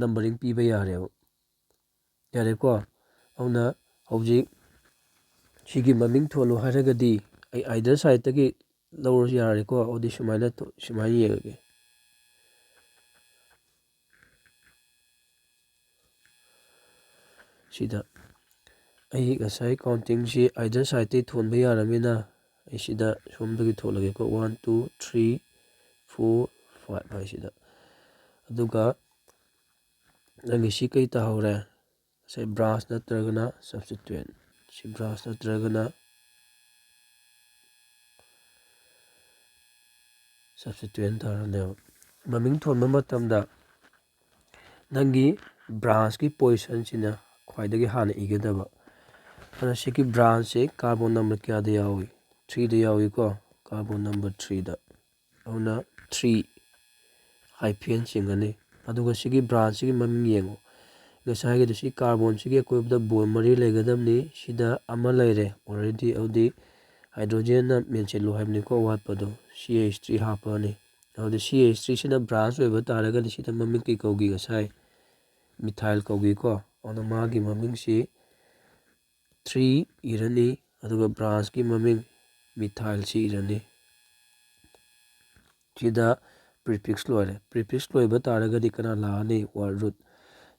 Speaker 1: नंबरिंग पीबा यारे यारे को औना हौजिक सिगी ममिंग थोलो हारगदी आई आइदर साइड तगी लौरस यारे को ओदी सुमाइना तो सुमाइ येगे सिदा आई गसाइ काउंटिंग से आइदर साइड ते थोनबा यारमिना आई सिदा सोमदगी थोलगे को 1 2 3 4 5 आई सिदा अदुगा नंगी सी कई ताहौरे से ब्रांच नत्रगना सब्स्टिट्यूएंट सी ब्रांच नत्रगना सब्स्टिट्यूएंट तारने ममिंग थोनबा मतमदा नंगी ब्रांच की पोजीशन सिना ख्वाइदगी हाना इगदबा अना सिकी ब्रांच से कार्बन नंबर क्या दे यावी 3 दे यावी को कार्बन नंबर 3 दा औना 3 हाइफेन सिंगने अदुगा सिगी ब्रांच सिगी ममिंग येंगो गसाइगे दसी कार्बन सिगी कोइबदा बोन मरी लेगदमनी सिदा अमा लेरे ऑलरेडी औदी हाइड्रोजन ना मेंशन हाइबनी को वाटपदो CH3 हापने औदी CH3 सिना ब्रांच ओइबा तारगा सिदा ममिंग की कौगी गसाइ मिथाइल कौगी को औना मागी ममिंग से 3 इरनी अदुगा ब्रांच की ममिंग मिथाइल सी इरनी सिदा प्रीफिक्स लोरे प्रीफिक्स लोइबा तारगदी कना लानी वर्ड रूट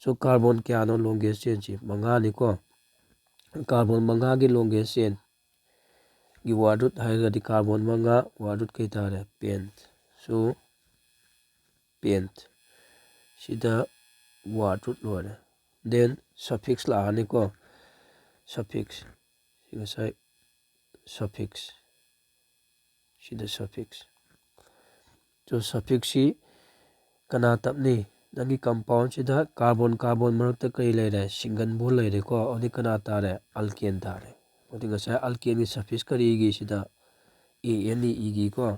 Speaker 1: सो कार्बन क्या नो लॉन्गेस्ट चेन सी मंगानी को ꯀꯥꯔꯕꯣꯟ 5ꯒꯤ ꯂꯣꯡꯒꯦꯁ ꯆꯦꯟꯒꯤ ꯋꯥꯔꯗ ꯔꯨꯠ ꯍꯥꯏꯔꯒꯗꯤ ꯀꯥꯔꯕꯣꯟ 5 ꯋꯥꯔꯗ ꯔꯨꯠ ꯀꯩ ꯇꯥꯔꯦ ꯄꯦꯟꯠ ꯁꯣ ꯄꯦꯟꯠ ꯁꯤꯗ ꯋꯥꯔꯗ ꯔꯨꯠ ꯂꯣꯏꯔꯦ ꯗꯦꯟ ꯁꯐꯤꯛꯁ ꯂꯥꯛꯑꯅꯤꯀꯣ ꯁꯐꯤꯛꯁ ꯁꯤ ꯉꯁꯥꯏ ꯁꯐꯤꯛꯁ ꯁꯤꯗ ꯁꯐꯤꯛꯁ ꯁꯣ ꯁꯐꯤꯛꯁꯁꯤ ꯀꯅꯥ ꯇꯞꯅꯤ ꯅꯪꯒꯤ ꯀꯝꯄꯥꯎꯟꯁꯤꯗ ꯀꯥꯔꯕꯣꯟ ꯀꯥꯔꯕꯣꯟ ꯃꯔꯛꯇ ꯀꯔꯤ ꯂꯩꯔꯦ ꯁꯤꯡꯒꯜ ꯕꯣꯟ ꯂꯩꯔꯦꯀꯣ ꯑꯗꯨꯗꯤ ꯀꯅꯥ ꯇꯥꯔꯦ ꯑꯜꯀꯦꯟ ꯇꯥꯔꯦ ꯑꯗꯨꯗꯤ ꯉꯁꯥꯏ ꯑꯜꯀꯦꯟꯒꯤ ꯁꯐꯤꯛꯁ ꯀꯔꯤꯒꯤ ꯁꯤꯗ ANE ꯀꯣ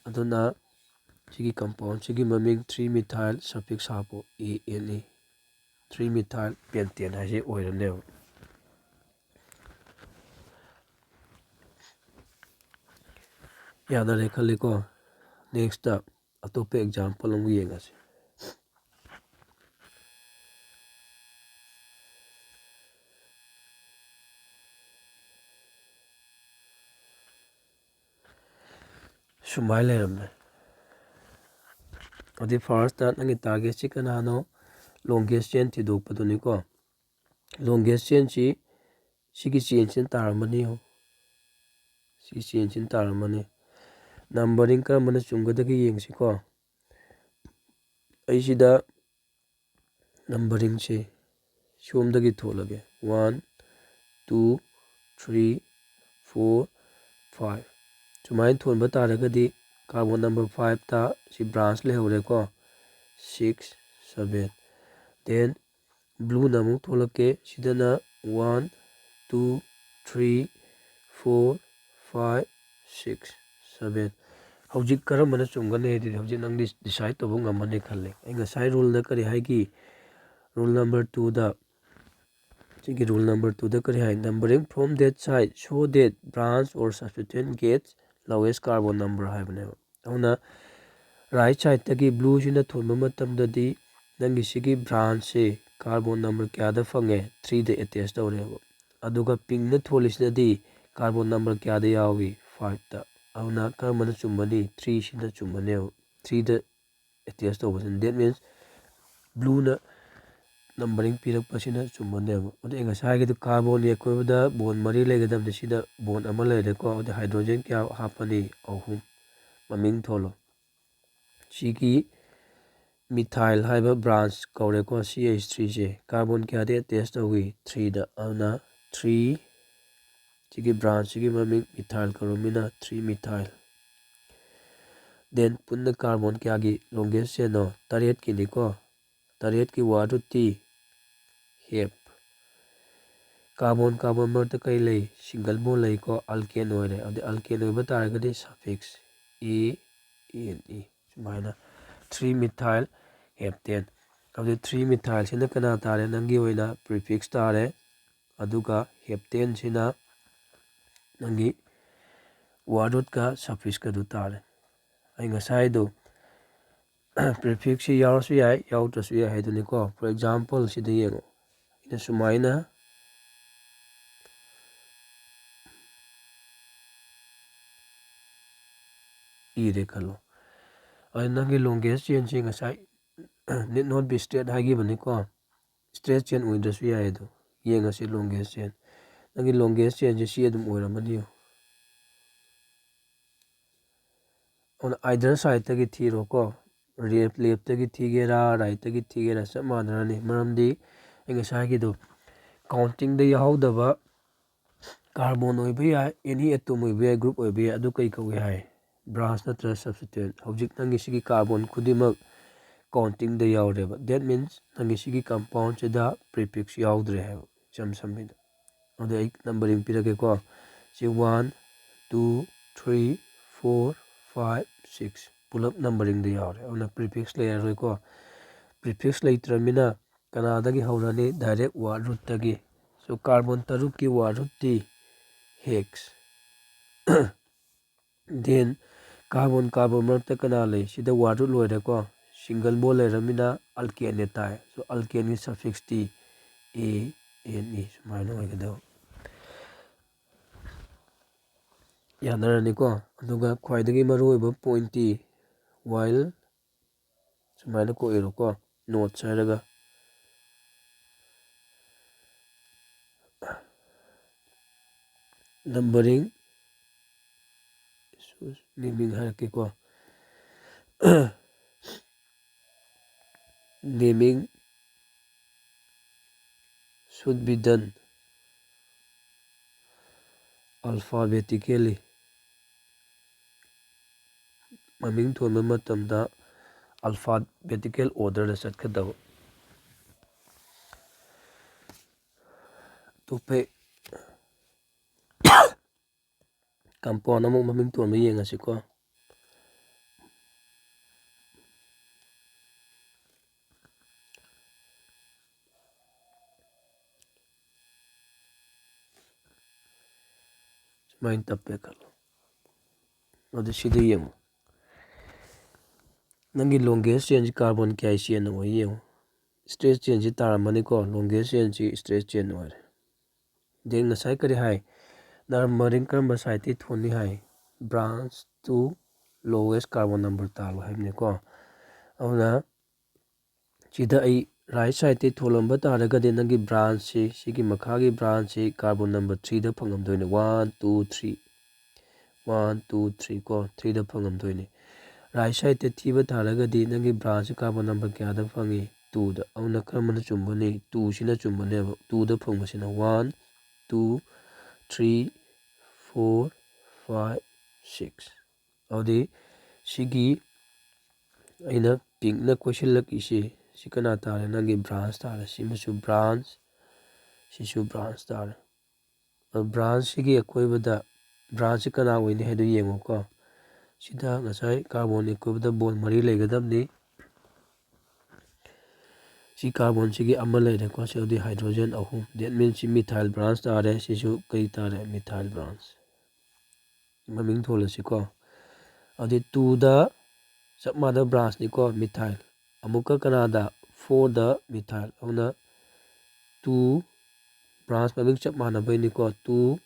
Speaker 1: ꯑꯗꯨꯅ ꯁꯤꯒꯤ ꯀꯝꯄꯥꯎꯟꯁꯤꯒꯤ ꯃꯃꯤꯡ 3 ꯃꯤꯊꯥꯏꯜ ꯁꯐꯤꯛꯁ ꯍꯥꯞꯄꯨ ANE 3 ꯃꯤꯊꯥꯏꯜ ꯄꯦꯟꯇꯦꯟ ꯍꯥꯏꯁꯦ ꯑꯣꯏꯔꯅꯦꯕ ꯌꯥꯅꯔꯦ ꯈꯜꯂꯤꯀꯣ ꯅꯦꯛꯁꯇ ꯑꯇꯣꯞꯄ ꯑꯦꯛꯖꯥꯝꯄꯜ ꯑꯃꯨꯛ ꯌꯦꯡꯉꯁꯤ ꯁꯨꯃꯥꯏꯅ ꯂꯩꯔꯝꯃꯦ ꯑꯗꯨꯗꯤ ꯐꯥꯔꯁꯇ ꯅꯪꯒꯤ ꯇꯥꯔꯒꯦꯠꯁꯤ ꯀꯅꯥꯅꯣ ꯂꯣꯡꯒꯦꯁ ꯆꯦꯟ ꯊꯤꯗꯣꯛꯄꯗꯨꯅꯤꯀꯣ ꯂꯣꯡꯒꯦꯁ ꯆꯦꯟꯁꯤ ꯁꯤꯒꯤ ꯆꯦꯟꯁꯤꯅ ꯇꯥꯔꯝꯃꯅꯤ ꯁꯤꯒꯤ ꯆꯦꯟꯁꯤꯅ ꯇꯥꯔꯝꯃꯅꯤ ꯅꯝꯕꯔꯤꯡ ꯀꯔꯝꯕꯅ ꯆꯨꯝꯒꯗꯒꯦ ꯌꯦꯡꯁꯤꯀꯣ ꯑꯩꯁꯤꯗ ꯅꯝꯕꯔꯤꯡꯁꯦ ꯁꯣꯝꯗꯒꯤ ꯊꯣꯜꯂꯒꯦ 1 2 3 4 5 ꯁꯨꯃꯥꯏꯅ ꯊꯣꯟꯕ ꯇꯥꯔꯒꯗꯤ ꯀꯥꯔꯕꯣꯟ ꯅꯝꯕꯔ 5ꯇ ꯁꯤ ꯕ꯭ꯔꯥꯟꯁ ꯂꯩꯍꯧꯔꯦꯀꯣ 6 7 ꯗꯦꯟ ꯕ꯭ꯂꯨꯅ ꯑꯃꯨꯛ ꯊꯣꯛꯂꯛꯀꯦ ꯁꯤꯗꯅ 1 2 3 4 5 6 7 ꯍꯧꯖꯤꯛ ꯀꯔꯝꯕꯅ ꯆꯨꯝꯒꯅꯤ ꯍꯥꯏꯗꯤ ꯍꯧꯖꯤꯛ ꯅꯪꯗꯤ ꯗꯤꯁꯥꯏꯠ ꯇꯧꯕ ꯉꯝꯃꯅꯤ ꯈꯜꯂꯦ ꯑꯩ ꯉꯁꯥꯏ ꯔꯨꯜꯗ ꯀꯔꯤ ꯍꯥꯏꯈꯤ ꯔꯨꯜ ꯅꯝꯕꯔ 2ꯗ ꯁꯤꯒꯤ ꯔꯨꯜ ꯅꯝꯕꯔ 2ꯗ ꯀꯔꯤ ꯍꯥꯏ numbering from that side so that branch or substituent gets lowest carbon number ꯍꯥꯏꯕꯅꯦꯕ ꯑꯗꯨꯅ ꯔꯥꯏꯠ ꯁꯥꯏꯠꯇꯒꯤ ꯕ꯭ꯂꯨꯁꯤꯅ ꯊꯣꯟꯕ ꯃꯇꯝꯗꯗꯤ ꯅꯪꯒꯤ ꯁꯤꯒꯤ ꯕ꯭ꯔꯥꯟꯁꯁꯦ ꯀꯥꯔꯕꯣꯟ ꯅꯝꯕꯔ ꯀꯌꯥꯗ ꯐꯪꯉꯦ 3ꯗ ꯑꯦꯇꯦꯁ ꯇꯧꯔꯦꯕ ꯑꯗꯨꯒ ꯄꯤꯡꯅ ꯊꯣꯜꯂꯤꯁꯤꯅꯗꯤ ꯀꯥꯔꯕꯣꯟ ꯅꯝꯕꯔ ꯀꯌꯥꯗ ꯌꯥꯎꯏ 5ꯇ ꯑꯗꯨꯅ ꯀꯔꯝꯕꯅ ꯆꯨꯝꯕꯅꯤ 3ꯁꯤꯅ ꯆꯨꯝꯕꯅꯦꯕ 3ꯗ ꯑꯦꯇꯦꯁ ꯇꯧꯕꯁꯤꯅ ꯗꯦꯠ ꯃꯤꯟꯁ ꯕ꯭ꯂꯨꯅ ꯅꯝꯕꯔꯤꯡ ꯄꯤꯔꯛꯄꯁꯤꯅ ꯆꯨꯝꯕꯅꯦꯕ ꯑꯗꯩ ꯉꯁꯥꯏꯒꯤꯗꯨ ꯀꯥꯔꯕꯣꯟꯒꯤ ꯑꯀꯣꯏꯕꯗ ꯕꯣꯟ 3 ꯂꯩꯒꯗꯕꯅꯤ ꯁꯤꯗ ꯕꯣꯟ ꯑꯃ ꯂꯩꯔꯦꯀꯣ ꯑꯗꯩ ꯍꯥꯏꯗ꯭ꯔꯣꯖꯦꯟ ꯀꯌꯥ ꯍꯥꯞꯄꯅꯤ 3 ꯃꯃꯤꯡ ꯊꯣꯜꯂꯣ ꯁꯤꯒꯤ ꯃꯤꯊꯥꯏꯜ ꯍꯥꯏꯕ ꯕ꯭ꯔꯥꯟꯁ ꯀꯧꯔꯦꯀꯣ CH3ꯁꯦ ꯀꯥꯔꯕꯣꯟ ꯀꯌꯥꯗ ꯑꯦꯇꯦꯁ ꯇꯧꯏ 3ꯗ ꯑꯗꯨꯅ 3 ꯁꯤꯒꯤ ꯕ꯭ꯔꯥꯟꯁꯁꯤꯒꯤ ꯃꯃꯤꯡ ꯃꯤꯊꯥꯏꯜ ꯀꯧꯔꯝꯃꯤꯅ 3 ꯃꯤꯊꯥꯏꯜ ꯗꯦꯟ ꯄꯨꯟꯅ ꯀꯥꯔꯕꯣꯟ ꯀꯌꯥꯒꯤ ꯂꯣꯡꯒꯦꯁ ꯆꯦꯟꯅꯣ 8ꯀꯤꯅꯤꯀꯣ 8ꯀꯤ ꯋꯥꯔꯗ ꯔꯨꯠꯇꯤ ꯍꯦꯞ ꯀꯥꯔꯕꯣꯟ ꯀꯥꯔꯕꯣꯟ ꯃꯔꯛꯇ ꯀꯔꯤ ꯂꯩ ꯁꯤꯡꯒꯜ ꯕꯣꯟ ꯂꯩꯀꯣ ꯑꯜꯀꯦꯟ ꯑꯣꯏꯔꯦ ꯑꯗꯩ ꯑꯜꯀꯦꯟ ꯑꯣꯏꯕ ꯇꯥꯔꯒꯗꯤ ꯁꯐꯤꯛꯁ ANE ꯁꯨꯃꯥꯏꯅ 3 ꯃꯤꯊꯥꯏꯜ ꯍꯦꯞꯇꯦꯟ ꯑꯗꯨ 3 ꯃꯤꯊꯥꯏꯜꯁꯤꯅ ꯀꯅꯥ ꯇꯥꯔꯦ ꯅꯪꯒꯤ ꯑꯣꯏꯅ ꯄ꯭ꯔꯤꯐꯤꯛꯁ ꯇꯥꯔꯦ ꯑꯗꯨꯒ ꯍꯦꯞꯇꯦꯟꯁꯤꯅ ꯅꯪꯒꯤ ꯋꯥꯔꯗ ꯔꯨꯠꯀ ꯁꯐꯤꯛꯁꯀꯗꯨ ꯇꯥꯔꯦ ꯑꯩ ꯉꯁꯥꯏꯗꯣ ꯄ꯭ꯔꯤꯐꯤꯛꯁꯁꯤ ꯌꯥꯎꯔꯁꯨ ꯌꯥꯏ ꯌꯥꯎꯗ꯭ꯔꯁꯨ ꯌꯥꯏ ꯍꯥꯏꯗꯨꯅꯤꯀꯣ ꯐꯣꯔ ꯑꯦꯛꯖꯥꯝꯄꯜ ꯁꯤꯗ ꯌꯦꯡꯉꯣ ꯑꯩꯅ ꯁꯨꯃꯥꯏꯅ ꯏꯔꯦ ꯈꯜꯂꯣ ꯑꯗꯨ ꯅꯪꯒꯤ ꯂꯣꯡꯒꯦꯁ ꯆꯦꯟꯁꯤ ꯉꯁꯥꯏ ꯅꯤꯠ ꯅꯣꯠ ꯕꯤ ꯁ꯭ꯇ꯭ꯔꯦꯠ ꯍꯥꯏꯈꯤꯕꯅꯤꯀꯣ ꯁ꯭ꯇ꯭ꯔꯦꯠ ꯆꯦꯟ ꯑꯣꯏꯗ꯭ꯔꯁꯨ ꯌꯥꯏ ꯑꯗꯣ ꯌꯦꯡꯉꯁꯤ ꯂꯣꯡꯒꯦꯁ ꯆꯦꯟ ꯅꯪꯒꯤ ꯂꯣꯡꯒꯦꯁ ꯆꯦꯟꯁꯦ ꯁꯤ ꯑꯗꯨꯝ ꯑꯣꯏꯔꯝꯃꯅꯤ ꯑꯗꯨꯅ ꯑꯥꯏꯗꯔ ꯁꯥꯏꯠꯇꯒꯤ ꯊꯤꯔꯣꯀꯣ ꯂꯦꯐꯇꯒꯤ ꯊꯤꯒꯦꯔꯥ ꯔꯥꯏꯠꯇꯒꯤ ꯊꯤꯒꯦꯔꯥ ꯆꯞ ꯃꯥꯟꯅꯔꯅꯤ ꯃꯔꯝꯗꯤ ꯑꯩ ꯉꯁꯥꯏꯒꯤꯗꯣ ꯀꯥꯎꯟꯇꯤꯡꯗ ꯌꯥꯎꯍꯧꯗꯕ ꯀꯥꯔꯕꯣꯟ ꯑꯣꯏꯕ ꯌꯥꯏ ꯑꯦꯅꯤ ꯑꯦꯇꯣꯝ ꯑꯣꯏꯕ ꯌꯥꯏ ꯒ꯭ꯔꯨꯞ ꯑꯣꯏꯕ ꯌꯥꯏ ꯑꯗꯨ ꯀꯩ ꯀꯧꯏ ꯍꯥꯏ ꯕ꯭ꯔꯥꯟꯁ ꯅꯠꯇ꯭ꯔꯒ ꯁꯕꯁꯇꯤꯇ꯭ꯌꯨꯟ ꯍꯧꯖꯤꯛ ꯅꯪꯒꯤ ꯁꯤꯒꯤ ꯀꯥꯔꯕꯣꯟ ꯈꯨꯗꯤꯡꯃꯛ ꯀꯥꯎꯟꯇꯤꯡꯗ ꯌꯥꯎꯔꯦꯕ ꯗꯦꯠ ꯃꯤꯟꯁ ꯅꯪꯒꯤ ꯁꯤꯒꯤ ꯀꯝꯄꯥꯎꯟꯁꯤꯗ ꯄ꯭ꯔꯤꯐꯤꯛꯁ ꯌꯥꯎꯗ꯭ꯔꯦ ꯍꯥꯏꯕ ꯏꯆꯝ ꯁꯝꯕꯤꯗ ꯑꯗꯨ ꯑꯩ ꯅꯝꯕꯔꯤꯡ ꯄꯤꯔꯒꯦꯀꯣ ꯁꯤ 1 2 3 4 5 6 ꯄꯨꯂꯞ ꯅꯝꯕꯔꯤꯡꯗ ꯌꯥꯎꯔꯦ ꯑꯗꯨꯅ ꯄ꯭ꯔꯤꯐꯤꯛꯁ ꯂꯩꯔꯔꯣꯏꯀꯣ ꯄ꯭ꯔꯤꯐꯤꯛꯁ ꯂꯩꯇ꯭ꯔꯃꯤꯅ ꯀꯅꯥꯗꯒꯤ ꯍꯧꯔꯅꯤ ꯗꯥꯏꯔꯦꯛ ꯋꯥꯔꯗ ꯔꯨꯠꯇꯒꯤ ꯁꯣ ꯀꯥꯔꯕꯣꯟ 6ꯀꯤ ꯋꯥꯔꯗ ꯔꯨꯠꯇꯤ ꯍꯦꯛꯁ ꯗꯦꯟ ꯀꯥꯔꯕꯣꯟ ꯀꯥꯔꯕꯣꯟ ꯃꯔꯛꯇ ꯀꯅꯥ ꯂꯩ ꯁꯤꯗ ꯋꯥꯔꯗ ꯔꯨꯠ ꯂꯣꯏꯔꯦꯀꯣ ꯁꯤꯡꯒꯜ ꯕꯣꯟ ꯂꯩꯔꯃꯤꯅ ꯑꯜꯀꯦꯟꯅꯦ ꯇꯥꯏ ꯁꯣ ꯑꯜꯀꯦꯟꯒꯤ ꯁꯐꯤꯛꯁꯇꯤ ANE ꯁꯨꯃꯥꯏꯅ ꯑꯣꯏꯒꯗꯕ ꯌꯥꯅꯔꯅꯤꯀꯣ ꯑꯗꯨꯒ ꯈ꯭ꯋꯥꯏꯗꯒꯤ ꯃꯔꯨꯑꯣꯏꯕ ꯄꯣꯏꯟꯇꯤ ꯋꯥꯏꯜ ꯁꯨꯃꯥꯏꯅ ꯀꯣꯏꯔꯣꯀꯣ ꯅꯣꯠꯁ ꯍꯥꯏꯔꯒ Numbering naming hairake ko. Naming should be done alphabetically. Maming thonba matamda alphabetical order da chatkadaw. Tupe compound among maming thonba yengasi ko. Main tappe kalo. Adu sida yengo. Nangi longest change carbon kya chain no yengo. Stress change taramani ko longest change stress chain no. Den nasai kari hai. Numbering karamba side ti thoni hai. Branch to lowest carbon number talo hai ne ko. Auna sida ai right side ti tholamba taraga de nangi branch si sigi makhagi branch si carbon number 3 da phangam doine 1 2 3 1 2 3 ko 3 da phangam doine. Right side te thiba taraga di nangi branch carbon number kya da phangi 2 da. Auna karamana chumbani 2 sina chumbani 2 da phangma sina 1 2 3 4 5 6. Audi sigi aina pink na question lak isi sikana tare nangi branch tare simasu branch sisu branch tare. Branch sigi akoi bada branch kana wini hedu yengo ko. Sida ngasai carbon akoi bada bond mari legadabni. Si carbon sigi amma leide ko siodi hydrogen ahum. That means si methyl branch tare sisu kai tare methyl branch. Maming thola si ko. Audi 2 da sabma da branch ni ko methyl. Amuka kanada 4 da methyl. Auna 2 branch maming sabma bai ni ko 2,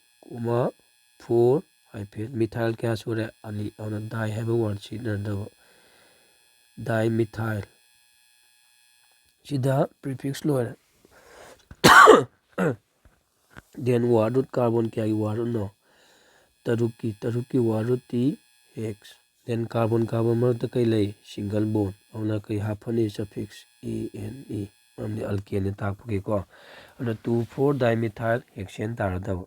Speaker 1: 4 hyphen methyl kya sure ani auna di have a word si na da dimethyl. Sida prefix lower. Then word root carbon kya word no. Taruki word root T X. Then carbon marta kai lay single bond. Auna kai hapani suffix ene. Amni alkane takpuki ko. Auna 2,4 dimethyl hexane taradaw.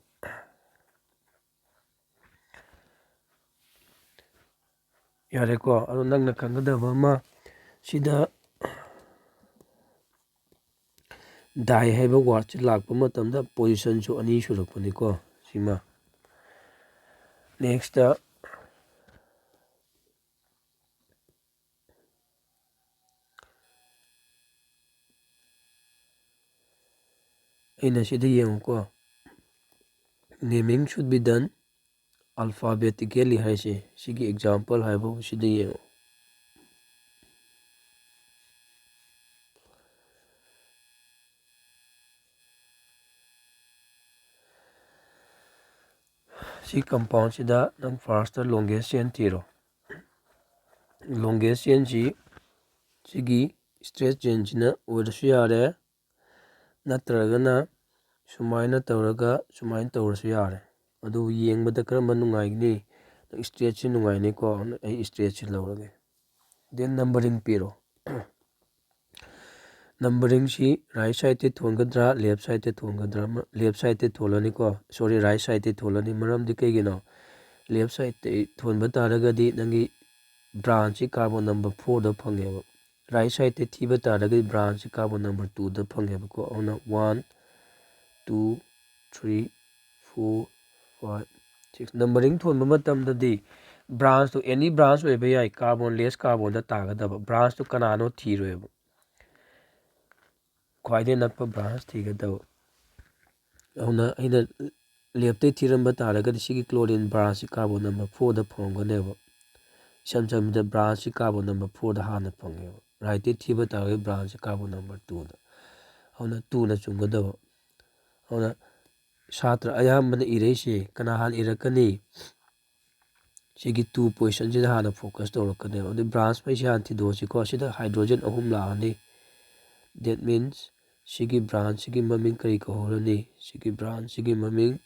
Speaker 1: Yare ko anu nangna kangadaba ma sida die have a word lakpa matamda position so ani surakpani ko sima. Next aina sida yengo ko. Naming should be done alphabetically hai se. Sigi example hai bo sida yengo. Si compound sida nang first longest chain tiro. Longest chain si sigi stress chain sina urasu yare natragana sumaina tawraga sumaina tawrasu yare. Adu yengbada karamba nungai ni stress si nungai ni ko ai stress si lawrage. Then numbering piro. Numbering si right side te thongadra left side te thongadra left side te tholani ko sorry right side te tholani maram di kai gino left side te thonba taraga di nangi branch carbon number 4 da phangeba. Right side te thiba taraga branch carbon number 2 da phangeba ko ona 1 2 3 4 5 6 numbering thonba matamda di branch to any branch oiba yai carbon less carbon da tagadaba branch to kanano thiroeba. Quite enough branch thigadaba. Auna aina left te thiramba taraga di sigi chlorine branch carbon number 4 da phangganeba. Samsam da branch carbon number 4 da hana phangeba. Right te thiba taraga branch carbon number 2 da. Auna 2 na chungadaba. Auna Satra ayambana irese kana han irakani sigi 2 position sida hana focus tawrakane. Odi branch pai sihan thido si ko sida hydrogen ahum laani. That means sigi branch sigi maming kari kahorani. Sigi branch sigi maming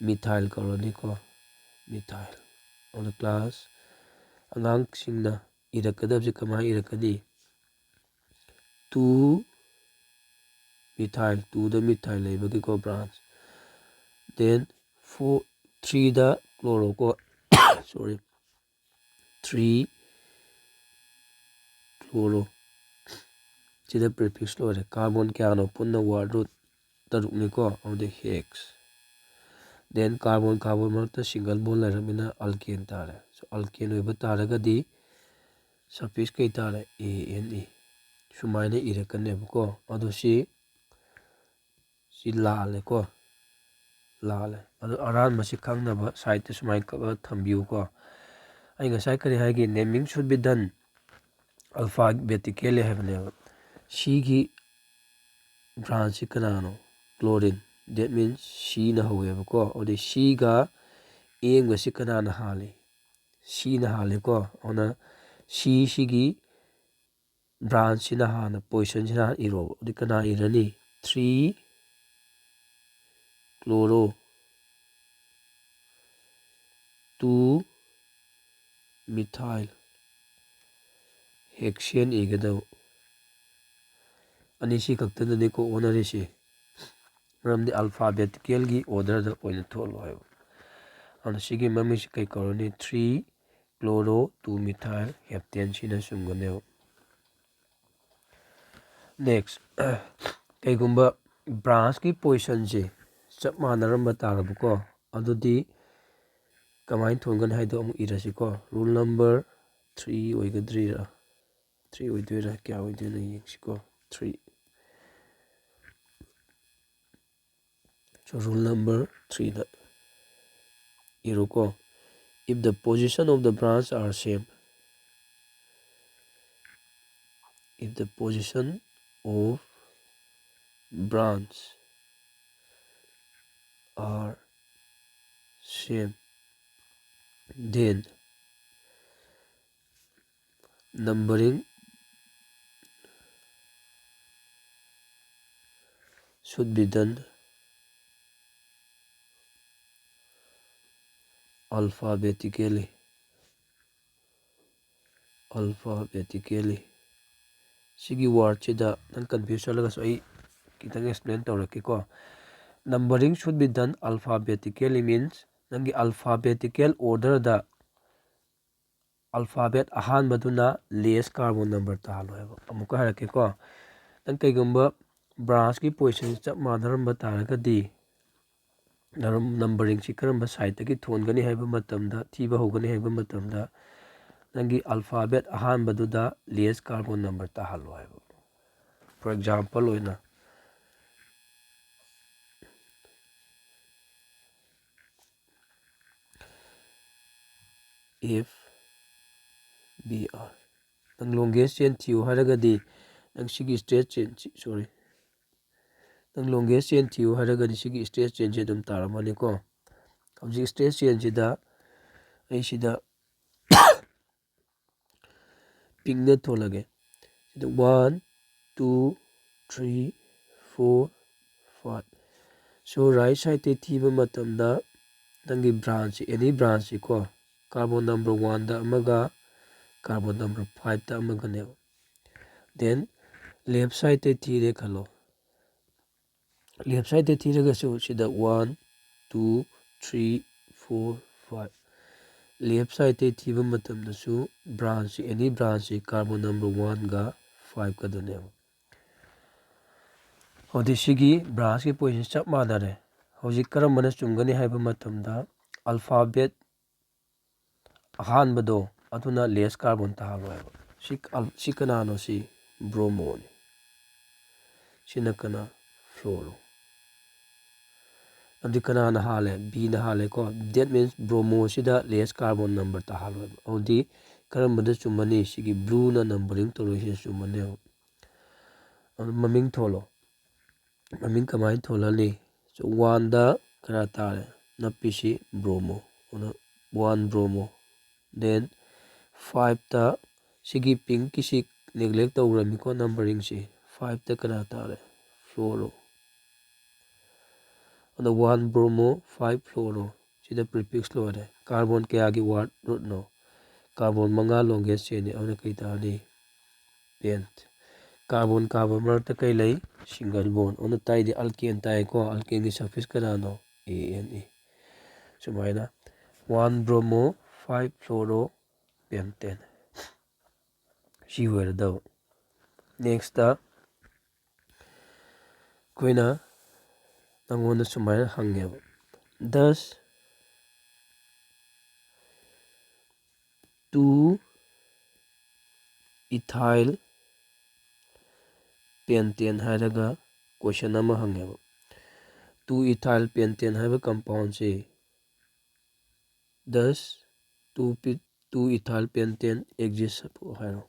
Speaker 1: methyl kaurani ko methyl on the class angang singna irakadab se kamai irakani 2 methyl 2 the methyl lebagi ko branch then 3 the chloro ko sorry 3 chloro sida prefix lo re carbon kyano punna word root taruk ni ko on the hex then carbon marta single bond laramina alkane tare so alkane oiba taragadi suffix kai tare ane sumaina irakane ko adu si lale ko lale adu aran masi khangnaba site sumai ka thambiu ko ai ngasai kari haigi naming should be done alphabetically habne sigi branch kanano chlorine that means C na howe ko ode C ga eng ga sikana na hale C na hale ko ona C sigi branch na hana position na iro ode kana irani 3 chloro 2 methyl hexane igado ani si kaktana ne ko onare si ram the alphabetical gi order da point tholo hai an sigi mami si kai koroni 3 chloro 2 methyl heptane sina sumgane next kai gumba branch ki position je chap manaram batarabu ko adudi kamai thongan hai do amu irasi ko rule number 3 oigadri ra 3 oidira kya oidina yengsi ko 3 so rule number 3 da iruko if the position of the branch are same if the position of branch are same then numbering should be done alphabetically sigi word chida nang confusion laga so ai kitang explain tawraki ko numbering should be done alphabetically means nangi alphabetical order da alphabet ahan maduna less carbon number ta halo hai amuka harake ko nang kai gumba branch ki position chap madaram bataraga di numbering si karamba side ki thongani haiba matamda thiba hogani haiba matamda nangi alphabet ahan baduda less carbon number ta halo hai for example oina if br nang longest chain thiu haragadi nang sigi straight chain sorry nang longest chain thiu haragadi sigi straight chain je dum taramani ko hauji straight chain jida ai sida pingna tholage sida 1 2 3 4 5 so right side te thiba matamda nangi branch any branch ko carbon number 1 da amaga carbon number 5 da amaga ne then left side te thire khalo left side te thiraga so sida 1 2 3 4 5 left side te thiba matamda su branch any branch carbon number 1 ga 5 ka dane hodi sigi branch ki position chap manare hoji karambana chungani haiba matamda alphabet ahan bado aduna less carbon ta halo si kanano si bromo ni sinakana fluoro adi kana na hale b na hale ko that means bromo sida less carbon number ta halo odi karambada chumani sigi blue na numbering to rohi chumane maming tholo maming kamai thola ni so 1 da kara tare na pisi bromo ona 1 bromo then 5 ta sigi pink kisi neglect tawrami ko numbering si 5 ta kana tare fluoro ꯑꯗ 1 ꯕ꯭ꯔꯣꯃꯣ 5 ꯐ꯭ꯂꯣꯔꯣ ꯁꯤꯗ ꯄ꯭ꯔꯤꯐꯤꯛꯁ ꯂꯣꯏꯔꯦ ꯀꯥꯔꯕꯣꯟ ꯀꯌꯥꯒꯤ ꯋꯥꯔꯗ ꯔꯨꯠꯅꯣ ꯀꯥꯔꯕꯣꯟ 5 ꯂꯣꯡꯒꯦꯁ ꯆꯦꯟꯅꯤ ꯑꯗꯨꯅ ꯀꯩ ꯇꯥꯔꯅꯤ ꯄꯦꯟꯠ ꯀꯥꯔꯕꯣꯟ ꯃꯔꯛꯇ ꯀꯩ ꯂꯩ ꯁꯤꯡꯒꯜ ꯕꯣꯟ ꯑꯗꯨꯅ ꯇꯥꯏꯗꯤ ꯑꯜꯀꯦꯟ ꯇꯥꯏꯀꯣ ꯑꯜꯀꯦꯟꯒꯤ ꯁꯔꯐꯤꯁ ꯀꯅꯥꯅꯣ ANE ꯁꯨꯃꯥꯏꯅ 1 ꯕ꯭ꯔꯣꯃꯣ 5 ꯐ꯭ꯂꯣꯔꯣ ꯄꯦꯟꯇꯦꯟ ꯁꯤ ꯑꯣꯏꯔꯗꯕ ꯅꯦꯛꯁꯇ ꯑꯩꯈꯣꯏꯅ ꯅꯪꯉꯣꯟꯗ ꯁꯨꯃꯥꯏꯅ ꯍꯪꯉꯦꯕ ꯗꯁ 2 इथाइल पेंटेन हायरगा क्वेश्चन अमा हंगेबा 2 इथाइल पेंटेन हायबा कंपाउंड से 2 इथाइल पेंटेन एग्जिस्ट हायरो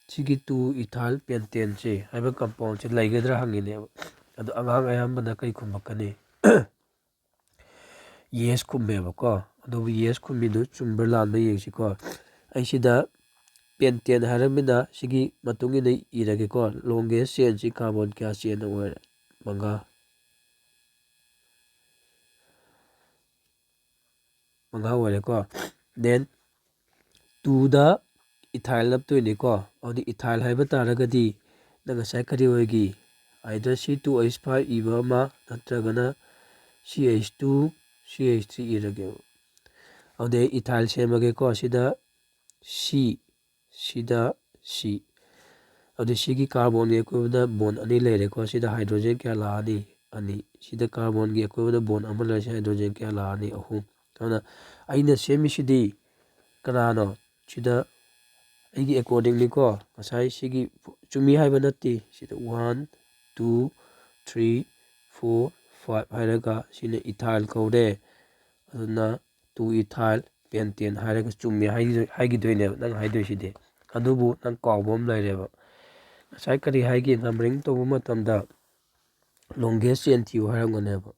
Speaker 1: सिगी 2 इथाइल पेंटेन से हायबा कंपाउंड से लाइगद्रा हंगिनेबा अदो अगांग अयामबना कई खुमकने येस खुमेबको अदो येस खुमिदु चुम्बर लानबा येंगसिको ꯑꯩꯁꯤꯗ ꯄꯦꯟꯇꯦꯟ ꯍꯥꯏꯔꯕꯅꯤꯅ ꯁꯤꯒꯤ ꯃꯇꯨꯡ ꯏꯟꯅ ꯏꯔꯒꯦꯀꯣ ꯂꯣꯡꯒꯦꯁ ꯆꯦꯟꯁꯤ ꯀꯥꯔꯕꯣꯟ ꯀꯌꯥ ꯆꯦꯟ ꯑꯣꯏꯔꯦ 5 ꯑꯣꯏꯔꯦꯀꯣ ꯗꯦꯟ 2ꯗ ꯏꯊꯥꯏꯜ ꯅꯞꯇꯣꯏꯅꯤꯀꯣ ꯑꯗꯨꯗꯤ ꯏꯊꯥꯏꯜ ꯍꯥꯏꯕ ꯇꯥꯔꯒꯗꯤ ꯅꯪ ꯉꯁꯥꯏ ꯀꯔꯤ ꯑꯣꯏꯒꯤ ꯑꯥꯏꯗꯔ C2H5 ꯏꯕ ꯑꯃ ꯅꯠꯇ꯭ꯔꯒꯅ CH2 CH3 ꯏꯔꯒꯦꯕ ꯑꯗꯨꯗꯤ ꯏꯊꯥꯏꯜ ꯁꯦꯝꯃꯒꯦꯀꯣ ꯁꯤꯗ ꯁꯤꯗ ꯁꯤ ꯑꯗꯨ ꯁꯤꯒꯤ ꯀꯥꯔꯕꯣꯟꯒꯤ ꯑꯀꯣꯏꯕꯗ ꯕꯣꯟ ꯑꯅꯤ ꯂꯩꯔꯦꯀꯣ ꯁꯤꯗ ꯍꯥꯏꯗ꯭ꯔꯣꯖꯦꯟ ꯀꯌꯥ ꯂꯥꯛꯑꯅꯤ ꯑꯅꯤ ꯁꯤꯗ ꯀꯥꯔꯕꯣꯟꯒꯤ ꯑꯀꯣꯏꯕꯗ ꯕꯣꯟ ꯑꯃ ꯂꯩꯔꯤꯁꯦ ꯍꯥꯏꯗ꯭ꯔꯣꯖꯦꯟ ꯀꯌꯥ ꯂꯥꯛꯑꯅꯤ 3 ꯑꯗꯨꯅ ꯑꯩꯅ ꯁꯦꯝꯃꯤꯁꯤꯗꯤ ꯀꯅꯥꯅꯣ ꯁꯤꯗ ꯑꯩꯒꯤ ꯑꯦꯀꯣꯔꯗꯤꯡꯂꯤꯀꯣ ꯉꯁꯥꯏ ꯁꯤꯒꯤ ꯆꯨꯝꯃꯤ ꯍꯥꯏꯕ ꯅꯠꯇꯦ ꯁꯤꯗ 1 2 3 4 5 ꯍꯥꯏꯔꯒ ꯁꯤꯅ इथाइल कौरे अदुना 2 इथाइल पेंटेन हायरगा चुम्मी हाइगिदोइनेबा नंग हाइदोइसिदे अदुबु नंग काउबम लैरेबा ngасai kari haigi numbering to matamda longest chain thiu haramganeba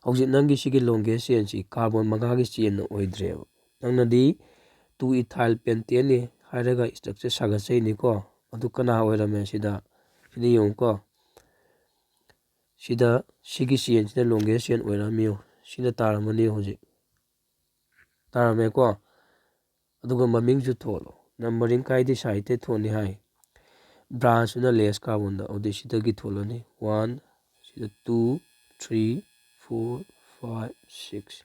Speaker 1: hojik nangi sigi longest chain si carbon 5 gi chain na oidreba nangnadi 2 ethyl pentane ni hairaga structure sagasai ni ko adu kana oirame sida sini yong ko sida sigi chain sida longest chain oiramiyo sida taramani hojik tarame ko aduga maming ju tholo numbering kaidi saite thoni hai branch na less carbon da odi sida gi tholani 1 sida 2 3 4 5 6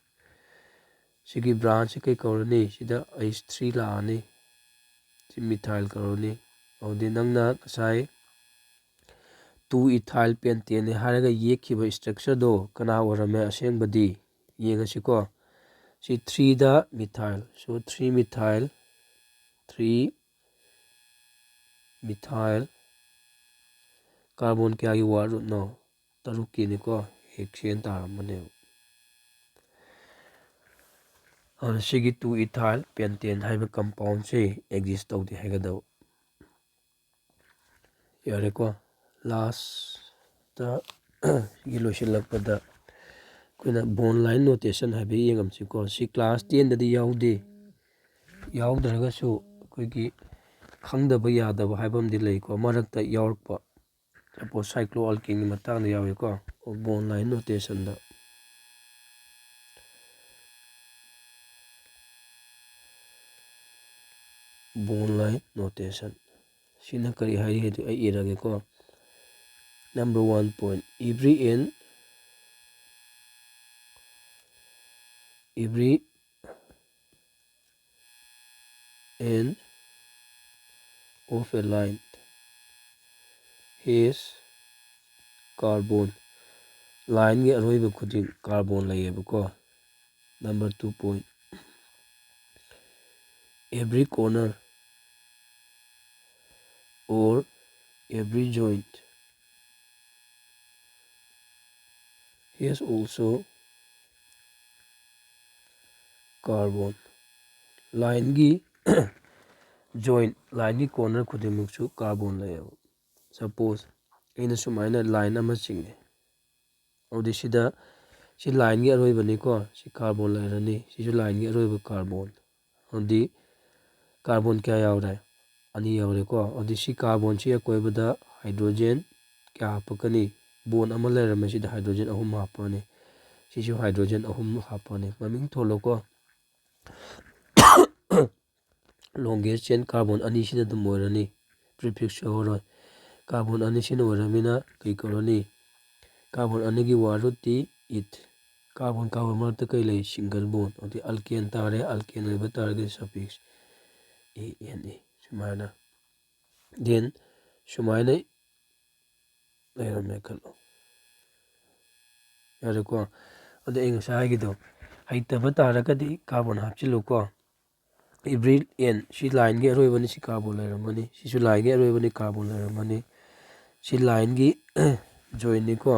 Speaker 1: sigi branch ke korani sida H3 la ani si methyl korani odi nangna sai 2 ethyl pentane haraga yekhiba structure do kana warame asengbadi yengasiko si 3 da methyl so 3 methyl 3 methyl carbon kya gi war no taruk ki ni ko hexane taramane और सिगी 2 ethyl pentane हाइबा कंपाउंड से एग्जिस्ट तौदे हाइगदो यारे को लास्ट ता गी लोइसिलपदा कोइना बॉन्ड लाइन नोटेशन हाइबे येंगम सिको सि क्लास 10 ददि याउदे याउदरगसु कोइगी खंगदबा यादबा हाइबम दि लैको मरकता याउरपा सपोज साइक्लोअल्केन की मतांग यावेको बॉन्ड लाइन नोटेशन दा bone line notation sina kari hai hedu ai irage ko number 1 point every end of a line has carbon line ge aroiba khuding carbon layeba ko number 2 point every corner or every joint has also carbon line gi joint line gi corner khudimuksu carbon layeba suppose aina sumaina line ama chinge odi sida si line gi aroi bani ko si carbon lairani si ju line gi aroi ba carbon odi carbon kya yaure ani yaure ko odi si carbon si akoi bada hydrogen kya hapakani ꯕꯣꯟ ꯑꯃ ꯂꯩꯔꯝꯃꯦ ꯁꯤꯗ ꯍꯥꯏꯗ꯭ꯔꯣꯖꯦꯟ 3 ꯍꯥꯞꯄꯅꯤ ꯁꯤꯁꯨ ꯍꯥꯏꯗ꯭ꯔꯣꯖꯦꯟ 3 ꯍꯥꯞꯄꯅꯤ ꯃꯃꯤꯡ ꯊꯣꯜꯂꯣꯀꯣ ꯂꯣꯡꯒꯦꯁ ꯆꯦꯟ ꯀꯥꯔꯕꯣꯟ 2ꯁꯤꯅ ꯑꯗꯨꯝ ꯑꯣꯏꯔꯅꯤ ꯄ꯭ꯔꯤꯐꯤꯛꯁ ꯌꯥꯎꯔꯣꯏ ꯀꯥꯔꯕꯣꯟ 2ꯁꯤꯅ ꯑꯣꯏꯔꯕꯅꯤꯅ ꯀꯩ ꯀꯧꯔꯅꯤ ꯀꯥꯔꯕꯣꯟ 2ꯒꯤ ꯋꯥꯔ ꯔꯨꯠꯇꯤ ꯏꯠ ꯀꯥꯔꯕꯣꯟ ꯃꯔꯛꯇ ꯀꯩ ꯂꯩ ꯁꯤꯡꯒꯜ ꯕꯣꯟ ꯑꯗꯨꯗꯤ ꯑꯜꯀꯦꯟ ꯇꯥꯔꯦ ꯑꯜꯀꯦꯟ ꯑꯣꯏꯕ ꯇꯥꯔꯒꯗꯤ ꯁꯐꯤꯛꯁ ANA ꯁꯨꯃꯥꯏꯅ ꯗꯦꯟ ꯁꯨꯃꯥꯏꯅ ꯂꯩꯔꯝꯃꯦ ꯈꯜꯂꯣ ꯌꯥꯔꯦꯀꯣ ꯑꯗꯣ ꯑꯩ ꯉꯁꯥꯏ ꯍꯥꯏꯒꯤꯗꯣ ꯍꯩꯇꯕ ꯇꯥꯔꯒꯗꯤ ꯀꯥꯔꯕꯣꯟ ꯍꯥꯞꯆꯤꯜꯂꯨꯀꯣ ꯏꯕ꯭ꯔꯤ ꯑꯦꯟ ꯁꯤ ꯂꯥꯏꯟꯒꯤ ꯑꯔꯣꯏꯕꯅꯤ ꯁꯤ ꯀꯥꯔꯕꯣꯟ ꯂꯩꯔꯝꯃꯅꯤ ꯁꯤꯁꯨ ꯂꯥꯏꯟꯒꯤ ꯑꯔꯣꯏꯕꯅꯤ ꯀꯥꯔꯕꯣꯟ ꯂꯩꯔꯝꯃꯅꯤ ꯁꯤ ꯂꯥꯏꯟꯒꯤ ꯖꯣꯏꯟꯅꯤꯀꯣ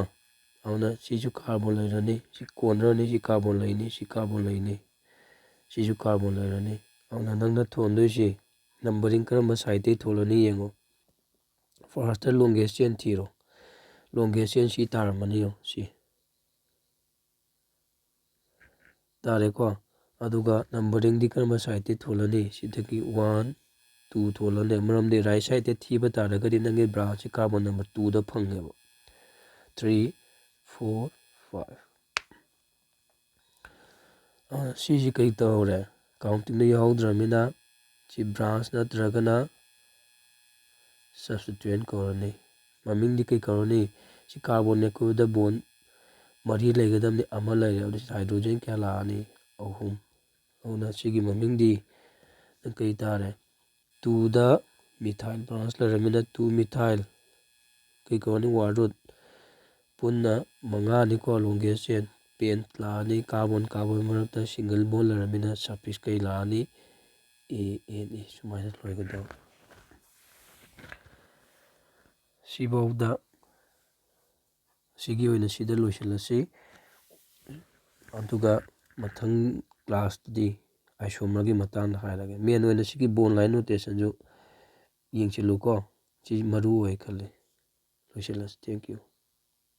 Speaker 1: ꯑꯗꯨꯅ ꯁꯤꯁꯨ ꯀꯥꯔꯕꯣꯟ ꯂꯩꯔꯅꯤ ꯁꯤ ꯀꯣꯟꯅꯔꯅꯤ ꯁꯤ ꯀꯥꯔꯕꯣꯟ ꯂꯩꯅꯤ ꯁꯤ ꯀꯥꯔꯕꯣꯟ ꯂꯩꯅꯤ ꯁꯤꯁꯨ ꯀꯥꯔꯕꯣꯟ ꯂꯩꯔꯅꯤ ꯑꯗꯨꯅ ꯅꯪꯅ ꯊꯣꯟꯗꯣꯏꯁꯤ ꯅꯝꯕꯔꯤꯡ ꯀꯔꯝꯕ ꯁꯥꯏꯗꯇꯩ ꯊꯣꯜꯂꯅꯤ ꯌꯦꯡꯉꯣ ꯐꯥꯔꯁꯇ ꯂꯣꯡꯒꯦꯁ ꯆꯦꯟ ꯊꯤꯔꯣ ꯂꯣꯡꯒꯦꯁ ꯆꯦꯟ ꯁꯤ ꯇꯥꯔꯝꯃꯅꯤ ꯌꯦꯡꯉꯣ ꯁꯤ ꯇꯥꯔꯦꯀꯣ ꯑꯗꯨꯒ ꯅꯝꯕꯔꯤꯡꯗꯤ ꯀꯔꯝꯕ ꯁꯥꯏꯗꯇꯩ ꯊꯣꯜꯂꯅꯤ ꯁꯤꯗꯒꯤ 1 2 ꯊꯣꯜꯂꯅꯤ ꯃꯔꯝꯗꯤ ꯔꯥꯏꯠ ꯁꯥꯏꯗꯇ ꯊꯤꯕ ꯇꯥꯔꯒꯗꯤ ꯅꯪꯒꯤ ꯕ꯭ꯔꯥꯟꯁꯁꯤ ꯀꯥꯔꯕꯣꯟ ꯅꯝꯕꯔ 2ꯗ ꯐꯪꯉꯦꯕ 3 4 5 ꯁꯤꯁꯤ ꯀꯩ ꯇꯧꯔꯦ ꯀꯥꯎꯟꯇꯤꯡꯗ ꯌꯥꯎꯗ꯭ꯔꯕꯅꯤ나 ꯁꯤ ꯕ꯭ꯔꯥꯟꯁ ꯅꯠꯇ꯭ꯔꯒꯅ ꯁꯕꯁꯇꯤꯇꯨꯌꯦꯟꯠ ꯀꯧꯔꯅꯤ ꯃꯃꯤꯡꯗꯤ ꯀꯩ ꯀꯧꯔꯅꯤ ꯁꯤ ꯀꯥꯔꯕꯣꯟ ꯑꯀꯣꯏꯕꯗ ꯕꯣꯟ 3 ꯂꯩꯒꯗꯕꯅꯤ ꯑꯃ ꯂꯩꯔꯦ ꯑꯗꯨ ꯍꯥꯏꯗ꯭ꯔꯣꯖꯦꯟ ꯀꯌꯥ ꯂꯥꯛꯑꯅꯤ 3 ꯑꯗꯨꯅ ꯁꯤꯒꯤ ꯃꯃꯤꯡꯗꯤ ꯀꯩ ꯇꯥꯔꯦ 2ꯗ ꯃꯤꯊꯥꯏꯜ ꯕ꯭ꯔꯥꯟꯁ ꯂꯩꯔꯕꯅꯤꯅ 2 ꯃꯤꯊꯥꯏꯜ ꯀꯩ ꯀꯧꯔꯅꯤ ꯋꯥꯔ ꯔꯨꯠ ꯄꯨꯟꯅ 5ꯅꯤꯀꯣ ꯂꯣꯡꯒꯦꯁ ꯆꯦꯟ ꯄꯦꯟ ꯂꯥꯛꯑꯅꯤ ꯀꯥꯔꯕꯣꯟ ꯃꯔꯛꯇ ꯁꯤꯡꯒꯜ ꯕꯣꯟ ꯂꯩꯔꯕꯅꯤꯅ ꯁꯐꯤꯛꯁ ꯀꯩ ꯂꯥꯛꯑꯅꯤ ANE ꯁꯨꯃꯥꯏꯅ ꯂꯣꯏꯒꯗꯕ ꯁꯤꯐꯥꯎꯗ ꯁꯤꯒꯤ ꯑꯣꯏꯅ ꯁꯤꯗ ꯂꯣꯏꯁꯤꯜꯂꯁꯤ ꯑꯗꯨꯒ ꯃꯊꯪ ꯀ꯭ꯂꯥꯁꯇꯗꯤ ꯑꯥꯏꯁꯣꯃꯔꯒꯤ ꯃꯇꯥꯡꯗ ꯍꯥꯏꯔꯒꯦ ꯃꯦꯟ ꯑꯣꯏꯅ ꯁꯤꯒꯤ ꯕꯣꯟ ꯂꯥꯏꯟ ꯅꯣꯇꯦꯁꯟꯁꯨ ꯌꯦꯡꯁꯤꯜꯂꯨꯀꯣ ꯁꯤ ꯃꯔꯨ ꯑꯣꯏ ꯈꯜꯂꯤ ꯂꯣꯏꯁꯤꯜꯂꯁꯤ ꯊꯦꯡꯛ ꯌꯨ